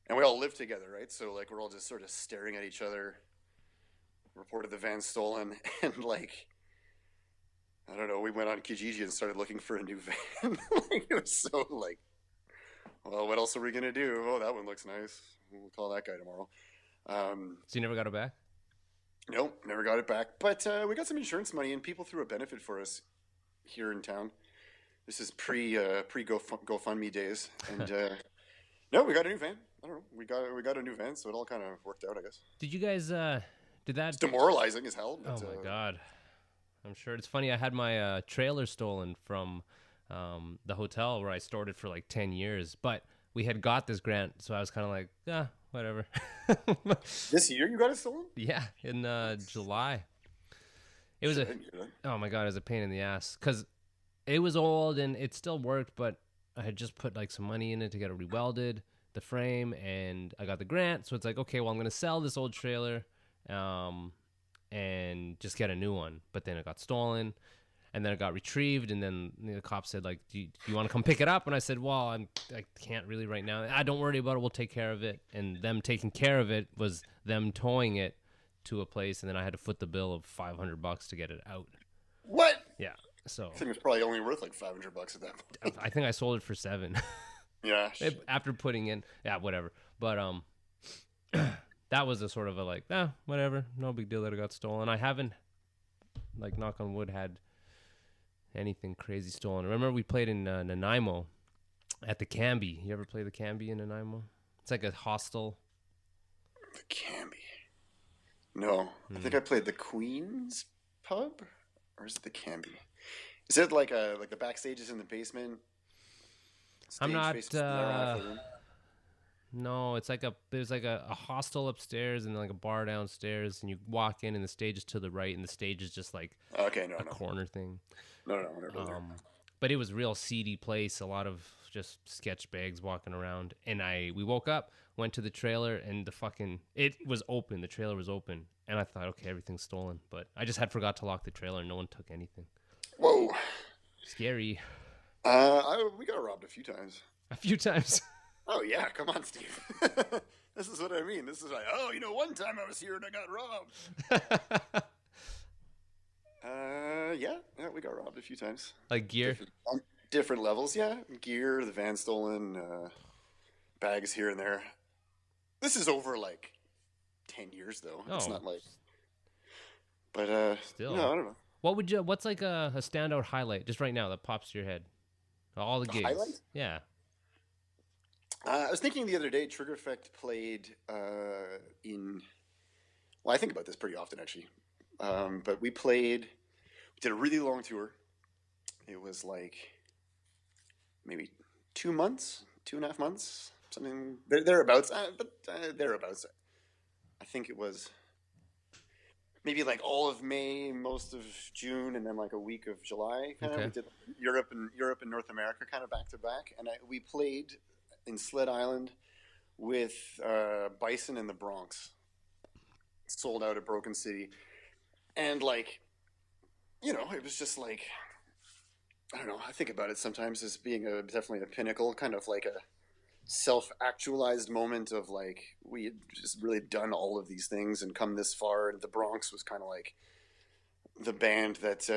And we all lived together, right? So like we're all just sort of staring at each other, reported the van stolen, and like, I don't know, we went on Kijiji and started looking for a new van. Like, it was so like, well, what else are we gonna do? Oh, that one looks nice. We'll call that guy tomorrow. So you never got it back? Nope, never got it back. But we got some insurance money, and people threw a benefit for us here in town. This is pre GoFundMe days, and no, we got a new van. I don't know, we got a new van, so it all kind of worked out, I guess. Did you guys did that? It's demoralizing as hell. But, oh my god, I'm sure it's funny. I had my trailer stolen from the hotel where I stored it for like 10 years, but we had got this grant, so I was kind of like, whatever. This year you got it stolen? Yeah, in July. It was oh my god, it was a pain in the ass because it was old and it still worked, but I had just put like some money in it to get it rewelded, the frame, and I got the grant. So it's like, okay, well, I'm gonna sell this old trailer, and just get a new one. But then it got stolen, and then it got retrieved, and then the cop said, like, do you want to come pick it up? And I said, well, I can't really right now. Don't worry about it. We'll take care of it. And them taking care of it was them towing it to a place, and then I had to foot the bill of $500 to get it out. What? Yeah. So I think it's probably only worth like $500 at that point. I think I sold it for $7. Yeah. After putting in, whatever. But that was a sort of a like, whatever, no big deal that it got stolen. I haven't, like, knock on wood, had anything crazy stolen. Remember we played in Nanaimo at the Canby. You ever play the Canby in Nanaimo? It's like a hostel. The Canby. No, I think I played the Queen's Pub, or is it the Canby? Is it like the backstage is in the basement? I'm not. No, it's like there's like a hostel upstairs and like a bar downstairs, and you walk in and the stage is to the right, and the stage is just like a corner thing. No. But it was a real seedy place, a lot of just sketch bags walking around. And we woke up, went to the trailer, and it was open. The trailer was open, and I thought, okay, everything's stolen. But I just had forgot to lock the trailer, and no one took anything. Whoa. Scary. We got robbed a few times. A few times. Oh yeah, come on, Steve. This is what I mean. This is like, one time I was here and I got robbed. Yeah, we got robbed a few times. Like gear? Different levels, yeah. Gear, the van stolen, bags here and there. This is over like 10 years though. It's not like, but still, no, I don't know. What's like a standout highlight just right now that pops to your head? All the gigs. Highlight? Yeah. I was thinking the other day, Trigger Effect played I think about this pretty often actually. But we did a really long tour. It was like maybe 2 months, 2.5 months, something thereabouts. Thereabouts. I think it was maybe like all of May, most of June, and then like a week of July. Okay. We did Europe and North America kind of back to back, and we played in Sled Island with Bison in the Bronx. Sold out at Broken City, and like, it was just like, I don't know. I think about it sometimes as being definitely a pinnacle, kind of like a self-actualized moment of like, we had just really done all of these things and come this far, and the Bronx was kind of like the band that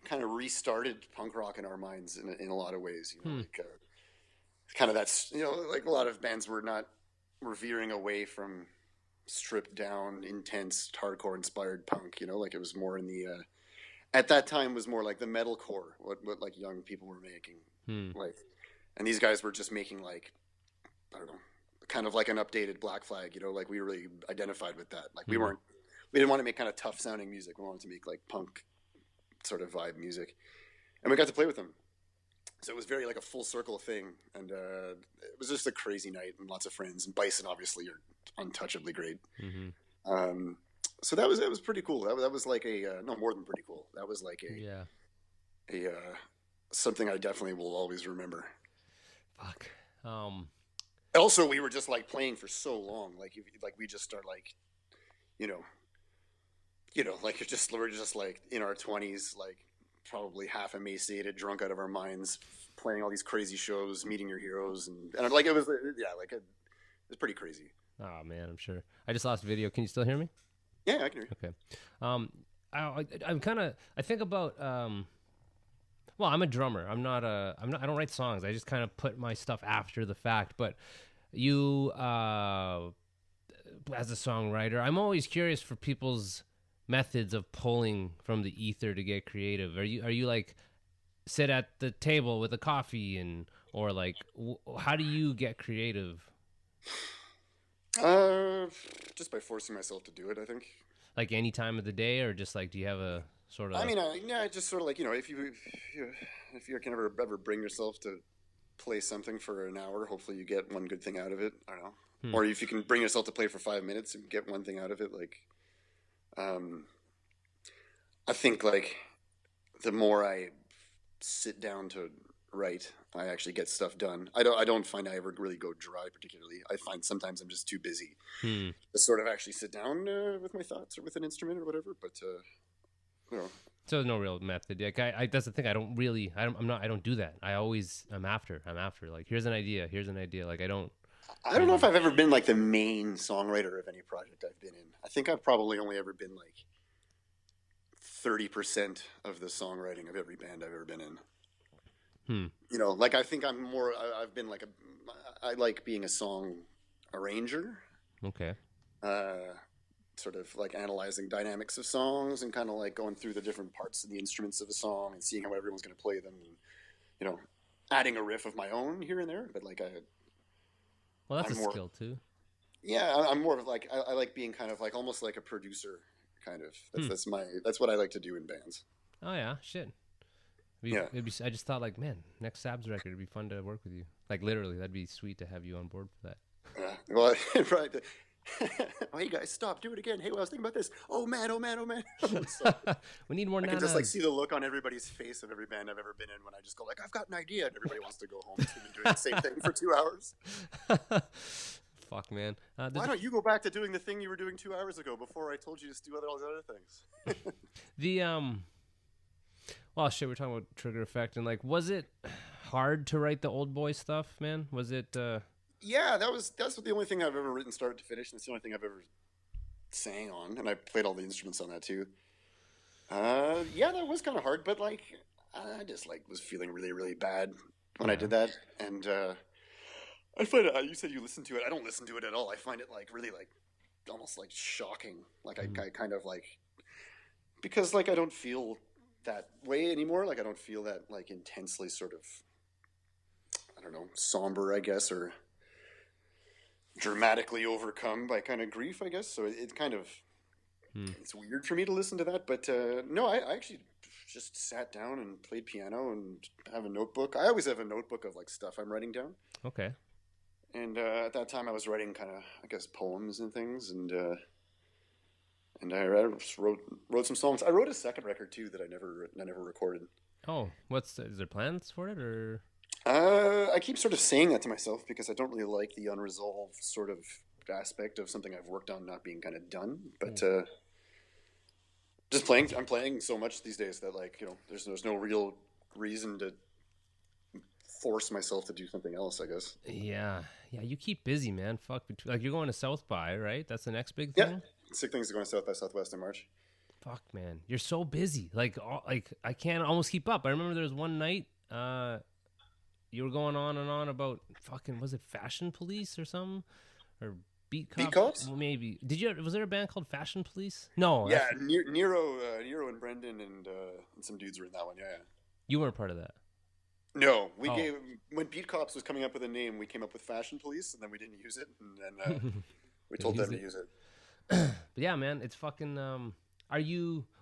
kind of restarted punk rock in our minds in a lot of ways. Like kind of that's like a lot of bands were veering away from stripped down, intense, hardcore inspired punk. Like it was more in the at that time was more like the metalcore, what like young people were making, like. And these guys were just making like, I don't know, kind of like an updated Black Flag, like we really identified with that. Like we didn't want to make kind of tough sounding music. We wanted to make like punk sort of vibe music. And we got to play with them. So it was very like a full circle thing. And it was just a crazy night and lots of friends. And Bison obviously are untouchably great. Mm-hmm. So that was pretty cool. That was like no, more than pretty cool. That was like a something I definitely will always remember. Fuck. Also, we were just like playing for so long. Like we just start like, like we're just like in our 20s, like probably half emaciated, drunk out of our minds, playing all these crazy shows, meeting your heroes, and like it was pretty crazy. Oh man, I'm sure. I just lost video. Can you still hear me? Yeah, I can hear you. Okay. I'm kind of, I think about, well, I'm a drummer. I don't write songs. I just kind of put my stuff after the fact. But you, as a songwriter, I'm always curious for people's methods of pulling from the ether to get creative. Are you like sit at the table with a coffee or like, how do you get creative? Just by forcing myself to do it, I think. Like any time of the day, or just like, do you have a sort of? I mean, yeah, just sort of like, if you can ever bring yourself to play something for an hour, hopefully you get one good thing out of it. I don't know. Or if you can bring yourself to play for 5 minutes and get one thing out of it, like, I think like the more I sit down to write, I actually get stuff done. I don't find I ever really go dry particularly. I find sometimes I'm just too busy to sort of actually sit down with my thoughts or with an instrument or whatever. But you know, so there's no real method. Like I that's the thing. I don't do that. I'm after. Like here's an idea. Like I don't know if I've ever been like the main songwriter of any project I've been in. I think I've probably only ever been like 30% of the songwriting of every band I've ever been in. You know, like I think I've been like I like being a song arranger. Okay. Sort of like analyzing dynamics of songs and kind of like going through the different parts of the instruments of a song and seeing how everyone's going to play them and, you know, adding a riff of my own here and there. But like well, that's a skill too. Yeah. I'm more of like, I like being kind of like almost like a producer kind of. That's what I like to do in bands. Oh yeah. Shit. I just thought like, man, next Sab's record, it'd be fun to work with you. Like literally, that'd be sweet to have you on board for that. Well, right. Oh, hey guys, stop! Do it again. Hey, well, I was thinking about this. Oh man! So, we need more. I can just like see the look on everybody's face of every band I've ever been in when I just go like, I've got an idea, and everybody wants to go home. So we've been doing the same thing for 2 hours. Fuck, man. Why don't you go back to doing the thing you were doing 2 hours ago before I told you to do all these other things? Well, shit, we're talking about Trigger Effect, and like, was it hard to write the Old Boy stuff, man? Was it? Yeah, that's the only thing I've ever written start to finish. And it's the only thing I've ever sang on, and I played all the instruments on that too. Yeah, that was kind of hard, but like I just like was feeling really, really bad when I did that, and I find it. You said you listened to it. I don't listen to it at all. I find it like really like almost like shocking. Like I kind of like because like I don't feel that way anymore. Like I don't feel that like intensely sort of I don't know somber, I guess, or dramatically overcome by kind of grief, I guess. So it kind of it's weird for me to listen to that, but no, I actually just sat down and played piano and have a notebook. I always have a notebook of like stuff I'm writing down. Okay. And at that time I was writing kind of I guess poems and things, and I wrote some songs. I wrote a second record too that I never recorded. Oh, is there plans for it or? I keep sort of saying that to myself because I don't really like the unresolved sort of aspect of something I've worked on not being kind of done. But I'm playing so much these days that like, you know, there's no real reason to force myself to do something else, I guess. Yeah, you keep busy, man. Fuck, like you're going to South by, right? That's the next big thing. Yeah, sick things are going South by Southwest in March. Fuck, man, you're so busy. Like I can't almost keep up. I remember there was one night. You were going on and on about fucking, was it Fashion Police or something? Or Beat Cops? Beat Cops? Well, maybe. Was there a band called Fashion Police? No. Yeah, Nero and Brendan and some dudes were in that one, yeah. You weren't part of that? No. When Beat Cops was coming up with a name, we came up with Fashion Police, and then we didn't use it, and then we told them to use it. But yeah, man, it's fucking...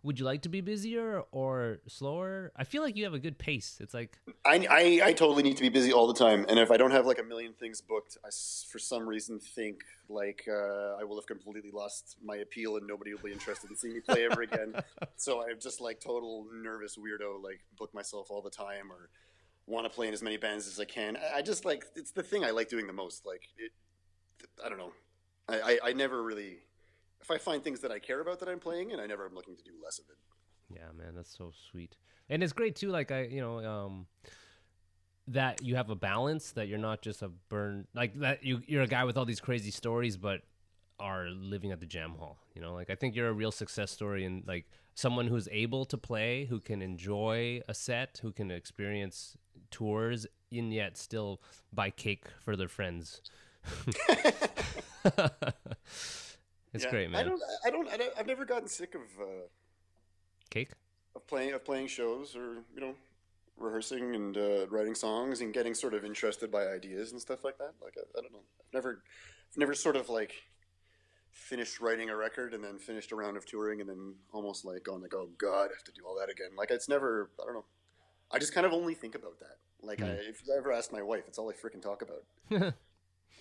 would you like to be busier or slower? I feel like you have a good pace. It's like I totally need to be busy all the time, and if I don't have like a million things booked, I for some reason think like I will have completely lost my appeal and nobody will be interested in seeing me play ever again. So I'm just like total nervous weirdo, like book myself all the time or want to play in as many bands as I can. I just like it's the thing I like doing the most. Like I don't know. I never really. If I find things that I care about that I'm playing, and I never am looking to do less of it. Yeah, man, that's so sweet, and it's great too. Like that you have a balance, that you're not just a burn like that. You're a guy with all these crazy stories, but are living at the Jam Hall. You know, like I think you're a real success story, and like someone who's able to play, who can enjoy a set, who can experience tours, and yet still buy cake for their friends. It's great, man. I've never gotten sick of Cake? playing shows, or rehearsing and writing songs and getting sort of interested by ideas and stuff like that. Like I don't know, I've never sort of like finished writing a record and then finished a round of touring and then almost like going like, oh God, I have to do all that again. Like it's never, I don't know. I just kind of only think about that. Like if you ever ask my wife, it's all I freaking talk about.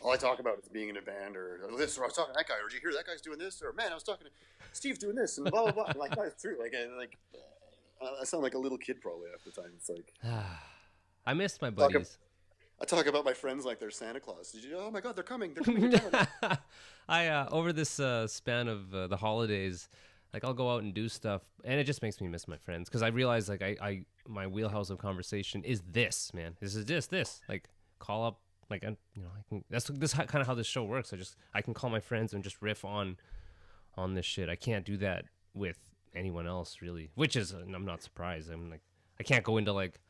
All I talk about is being in a band, or this, or I was talking to that guy, or did you hear that guy's doing this, or man, I was talking to Steve doing this, and blah blah blah. Like that's true. I sound like a little kid probably half the time. It's like I missed my buddies. I talk about my friends like they're Santa Claus. Did you? Oh my God, they're coming! They're coming! They're coming. I over this span of the holidays, like I'll go out and do stuff, and it just makes me miss my friends because I realize like I my wheelhouse of conversation is this, man. This is this. Like call up, like I can. That's kind of how this show works. I can call my friends and just riff on this shit. I can't do that with anyone else really, which is I'm not surprised. I'm like I can't go into like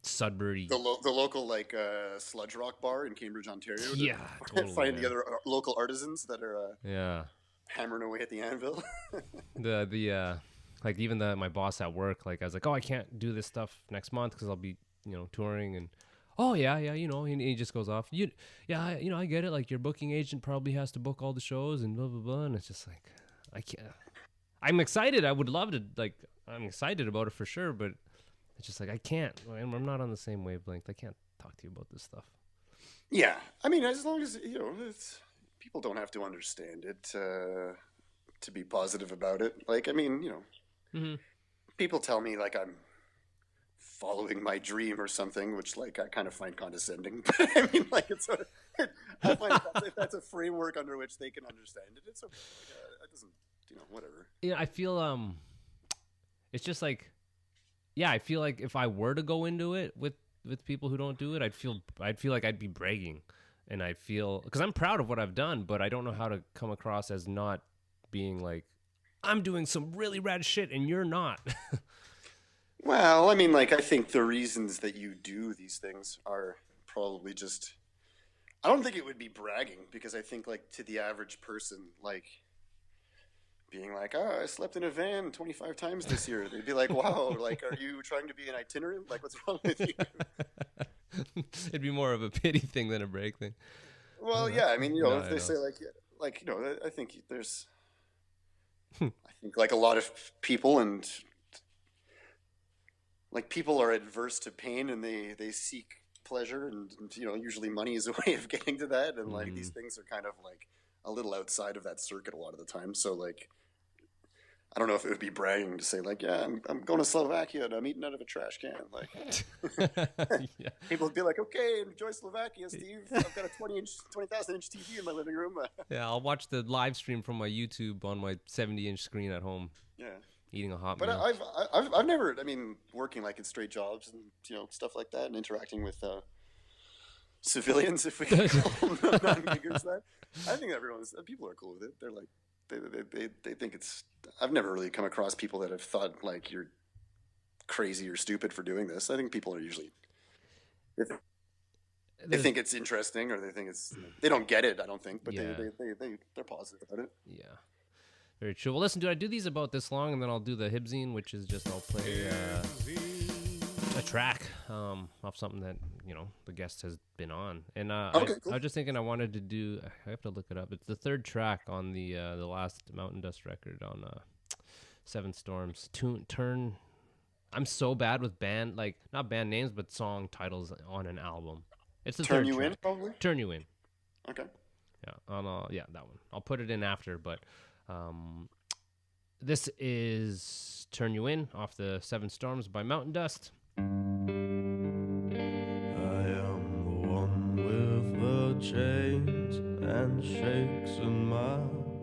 Sudbury, the local like sludge rock bar in Cambridge, Ontario. Yeah, totally, find the other local artisans that are hammering away at the anvil. the like even my boss at work, like I was like, oh, I can't do this stuff next month because I'll be touring, and oh yeah, and he just goes off. I get it. Like your booking agent probably has to book all the shows and blah blah blah, and it's just like I can't. I'm excited. I would love to. Like I'm excited about it for sure, but it's just like I can't. I'm not on the same wavelength. I can't talk to you about this stuff. Yeah, I mean, as long as it's, people don't have to understand it to be positive about it. Like, I mean, people tell me like I'm following my dream or something, which like I kind of find condescending. But I mean, like it's sort of, I find if that's a framework under which they can understand it, it's okay. It doesn't, whatever. Yeah, I feel it's just like. Yeah, I feel like if I were to go into it with people who don't do it, I'd feel like I'd be bragging, and I feel because I'm proud of what I've done, but I don't know how to come across as not being like I'm doing some really rad shit and you're not. Well, I mean, like I think the reasons that you do these things are probably just. I don't think it would be bragging because I think like to the average person, like. Being like, oh, I slept in a van 25 times this year. They'd be like, wow, like, are you trying to be an itinerant? Like, what's wrong with you? It'd be more of a pity thing than a brag thing. Well, yeah, I mean, if they say I think there's, I think like a lot of people and like people are adverse to pain and they seek pleasure and usually money is a way of getting to that. And like these things are kind of like a little outside of that circuit a lot of the time. So like, I don't know if it would be bragging to say like, yeah, I'm going to Slovakia and I'm eating out of a trash can. Like, people would be like, okay, enjoy Slovakia, Steve. I've got a 20,000 inch TV in my living room. Yeah, I'll watch the live stream from my YouTube on my 70-inch screen at home. Yeah, eating a hot meal. But I've never. I mean, working like in straight jobs and stuff like that, and interacting with civilians, if we can call them non-giggers. That I think people are cool with it. They're like. They think it's. I've never really come across people that have thought like you're crazy or stupid for doing this. I think people are usually. They think it's interesting, or they think it's. They don't get it. I don't think, but they're positive about it. Yeah, very true. Well, listen, dude, I do these about this long, and then I'll do the Hibzine, which is just I'll play a track off something that the guest has been on, and okay, cool. I was just thinking I wanted to do. I have to look it up. It's the third track on the last Mountain Dust record on Seven Storms. Turn. I'm so bad with band, like not band names, but song titles on an album. It's the Turn third You track. In, probably. Turn You In. Okay. Yeah. That one. I'll put it in after, but this is Turn You In off the Seven Storms by Mountain Dust. Chains and shakes in my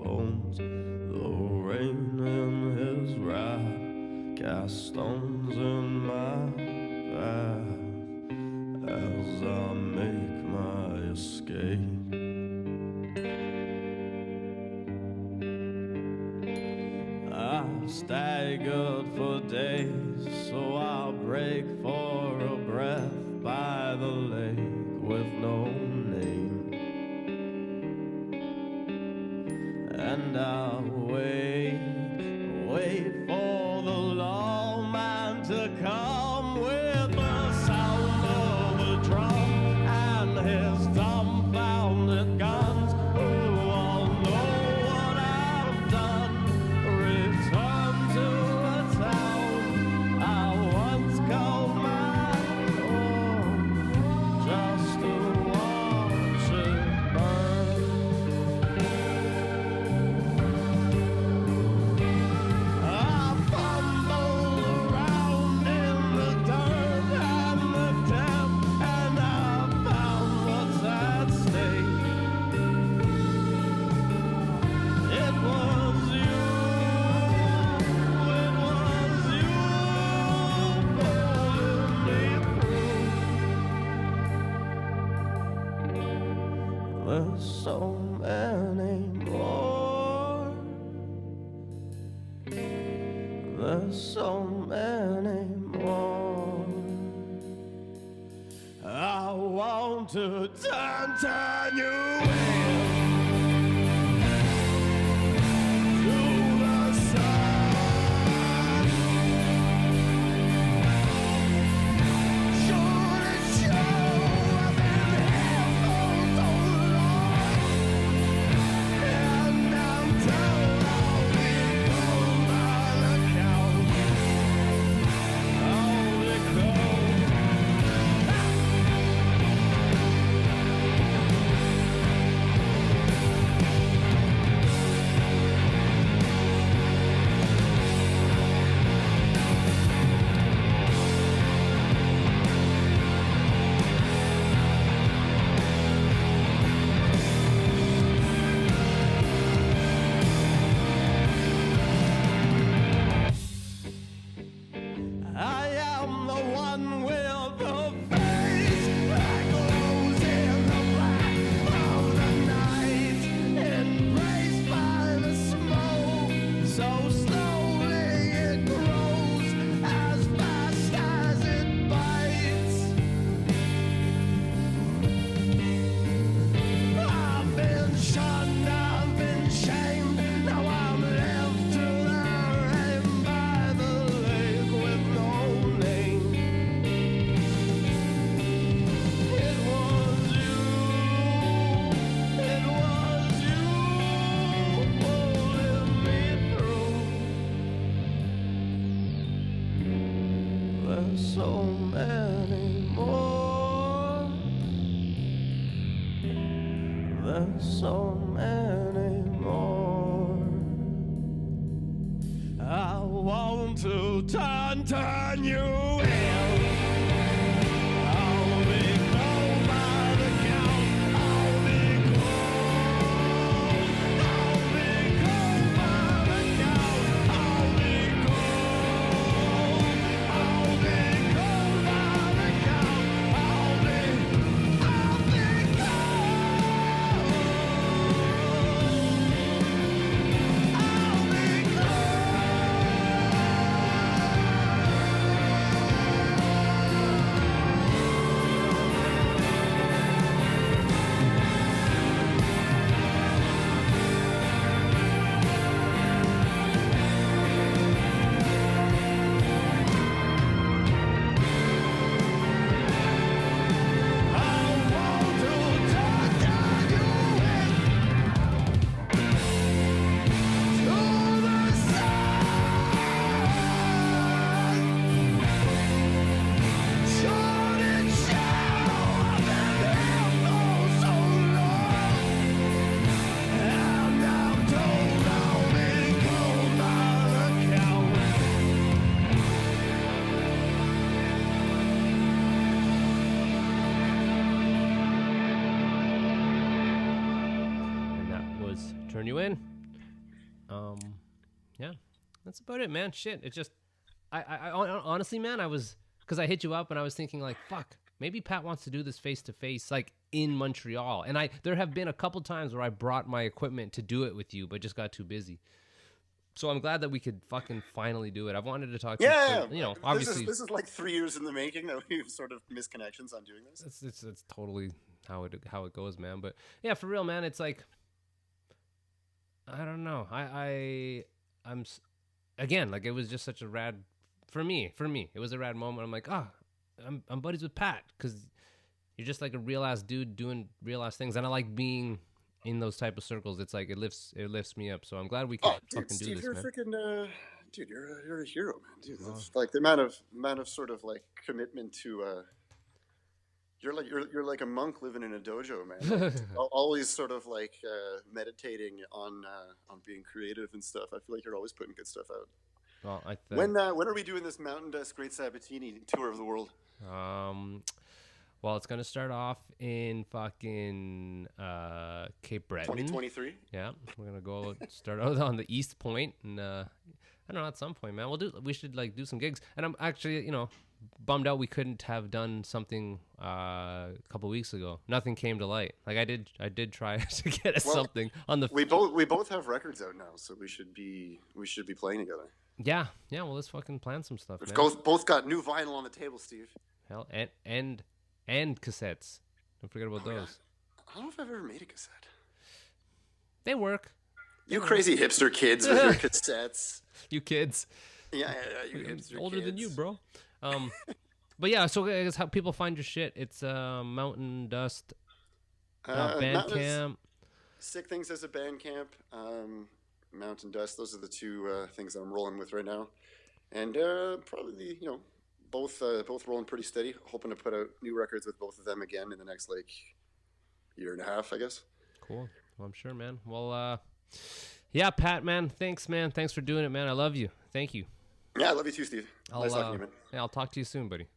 bones, the rain in his wrath cast stones in my path as I make my escape. staggered for days, so I'll break for a breath by the lake with no name. And I'll wait for the lawman to come with the sound of a drum and his dumbfounded guns, who all know what I've done. Return to a town I once called my own, just to watch it burn. I fumble around in the dirt and the damp, and I found what's at stake. It was you pulling me through. There's so many more. There's so many more. I want to turn you in to the sun. Should it show I've been here for so long, and I'm told I'll be cold by the count. I'll be cold. I am the one with the face that glows in the black of the night, embraced by the smoke. So slowly it grows, as fast as it bites. I've been shunned, I've been shamed. Now I'm left to their aim by the lake with no name. It was you pulling me through. There's so many more. There's so many more. I want to turn you in. I'll be cold by the count. I'll be cold. I'll be cold by the count. I'll be cold. I'll be cold by the count. I'll be Turn you in. Yeah, that's about it, man. Shit, it just, I honestly, man, I was, because I hit you up and I was thinking like, fuck, maybe Pat wants to do this face to face, like in Montreal. And there have been a couple times where I brought my equipment to do it with you, but just got too busy. So I'm glad that we could fucking finally do it. I've wanted to talk to Yeah, you, for, you know, this obviously this is like 3 years in the making that we've sort of missed connections on doing this. it's totally how it goes, man. But yeah, for real, man, it's like I don't know. Again, like it was just such a rad for me. It was a rad moment. I'm like, I'm buddies with Pat because you're just like a real ass dude doing real ass things, and I like being in those type of circles. It's like it lifts me up. So I'm glad we can fucking Steve, do this, you're man. freaking, dude, you're a hero, man. Dude, that's like the amount of sort of like commitment to. You're like a monk living in a dojo, man. Like, always sort of like meditating on being creative and stuff. I feel like you're always putting good stuff out. Well, When are we doing this Mountain Dust Great Sabatini tour of the world? Well, it's gonna start off in fucking Cape Breton. 2023. Yeah, we're gonna go start out on the East Point, and I don't know, at some point, man, we should like do some gigs. And I'm actually, you know, bummed out we couldn't have done something a couple weeks ago. Nothing came to light. Like I did try to get us something on the. We both have records out now, so we should be playing together. Yeah. Well, let's fucking plan some stuff, We've man. both got new vinyl on the table, Steve. Hell, and cassettes. Don't forget about those. I don't know if I've ever made a cassette. They work. You crazy hipster kids with your cassettes. You kids. Yeah, you hipster Older kids. than you, bro. But yeah, so I guess how people find your shit. It's Mountain Dust Bandcamp. Sick Things as a Bandcamp. Mountain Dust. Those are the two things that I'm rolling with right now, and probably both rolling pretty steady. Hoping to put out new records with both of them again in the next like year and a half, I guess. Cool. Well, I'm sure, man. Well, yeah, Pat, man. Thanks for doing it, man. I love you. Thank you. Yeah, I love you too, Steve. Nice talking to you, man. Yeah, I'll talk to you soon, buddy.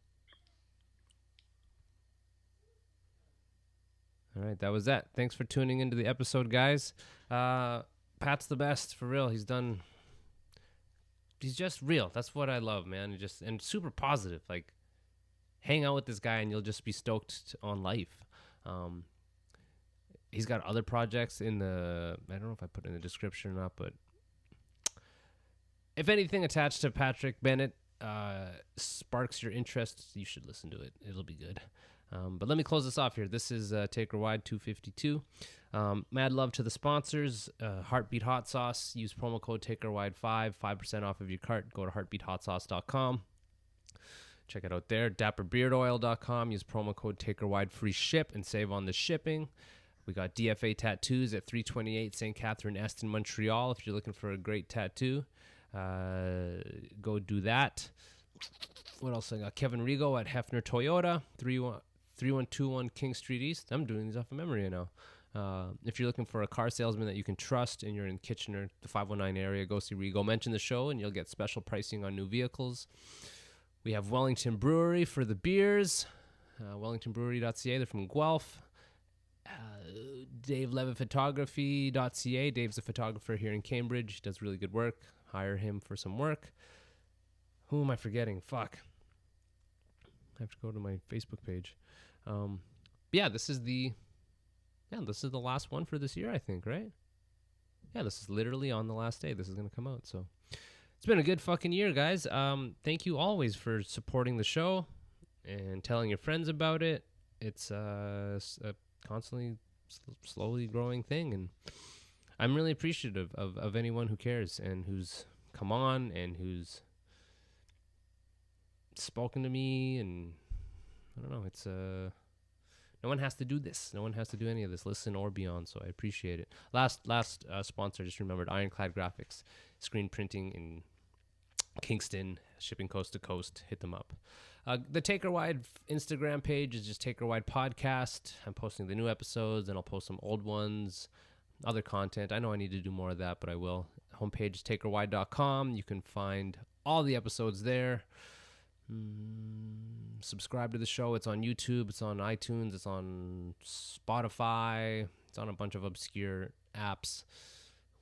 All right, that was that. Thanks for tuning into the episode, guys. Pat's the best, for real. He's just real. That's what I love, man. And super positive. Like, hang out with this guy and you'll just be stoked on life. He's got other projects I don't know if I put it in the description or not, but if anything attached to Patrick Bennett sparks your interest, you should listen to it. It'll be good. But let me close this off here. This is Taker Wide 252. Mad love to the sponsors. Heartbeat Hot Sauce. Use promo code TakerWide5. 5% off of your cart. Go to heartbeathotsauce.com. Check it out there. DapperBeardOil.com. Use promo code TakerWide. Free ship and save on the shipping. We got DFA Tattoos at 328 St. Catherine Est in Montreal. If you're looking for a great tattoo, go do that. What else I got? Kevin Rigo at Hefner Toyota, 3121 King Street East. I'm doing these off of memory now. If you're looking for a car salesman that you can trust and you're in Kitchener, the 519 area, go see Rigo. Mention the show and you'll get special pricing on new vehicles. We have Wellington Brewery for the beers. WellingtonBrewery.ca. They're from Guelph. DaveLevittPhotography.ca. Dave's a photographer here in Cambridge. He does really good work. Hire him for some work. Who am I forgetting? Fuck. I have to go to my Facebook page. Yeah, this is the last one for this year, I think, right? Yeah, this is literally on the last day this is going to come out. So it's been a good fucking year, guys. Thank you always for supporting the show and telling your friends about it. It's a constantly slowly growing thing, and I'm really appreciative of anyone who cares and who's come on and who's spoken to me. And I don't know, it's no one has to do this, no one has to do any of this, listen or beyond, so I appreciate it. Last sponsor, just remembered, Ironclad Graphics, screen printing in Kingston, shipping coast to coast. Hit them up. The Taker Wide Instagram page is just Taker Wide Podcast. I'm posting the new episodes, and I'll post some old ones, other content. I know I need to do more of that, but I will. Homepage is takerwide.com. You can find all the episodes there. Subscribe to the show. It's on YouTube. It's on iTunes. It's on Spotify. It's on a bunch of obscure apps.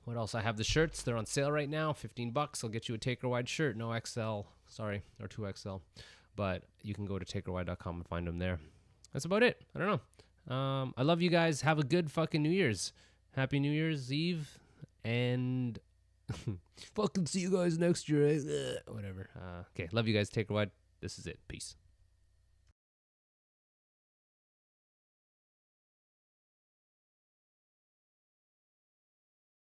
What else? I have the shirts. They're on sale right now. $15. I'll get you a Taker Wide shirt. No XL. Sorry. Or 2XL. But you can go to takerwide.com and find them there. That's about it. I don't know. I love you guys. Have a good fucking New Year's. Happy New Year's Eve. And Fucking see you guys next year. Eh? Whatever. Okay, love you guys. Take a ride. This is it. Peace.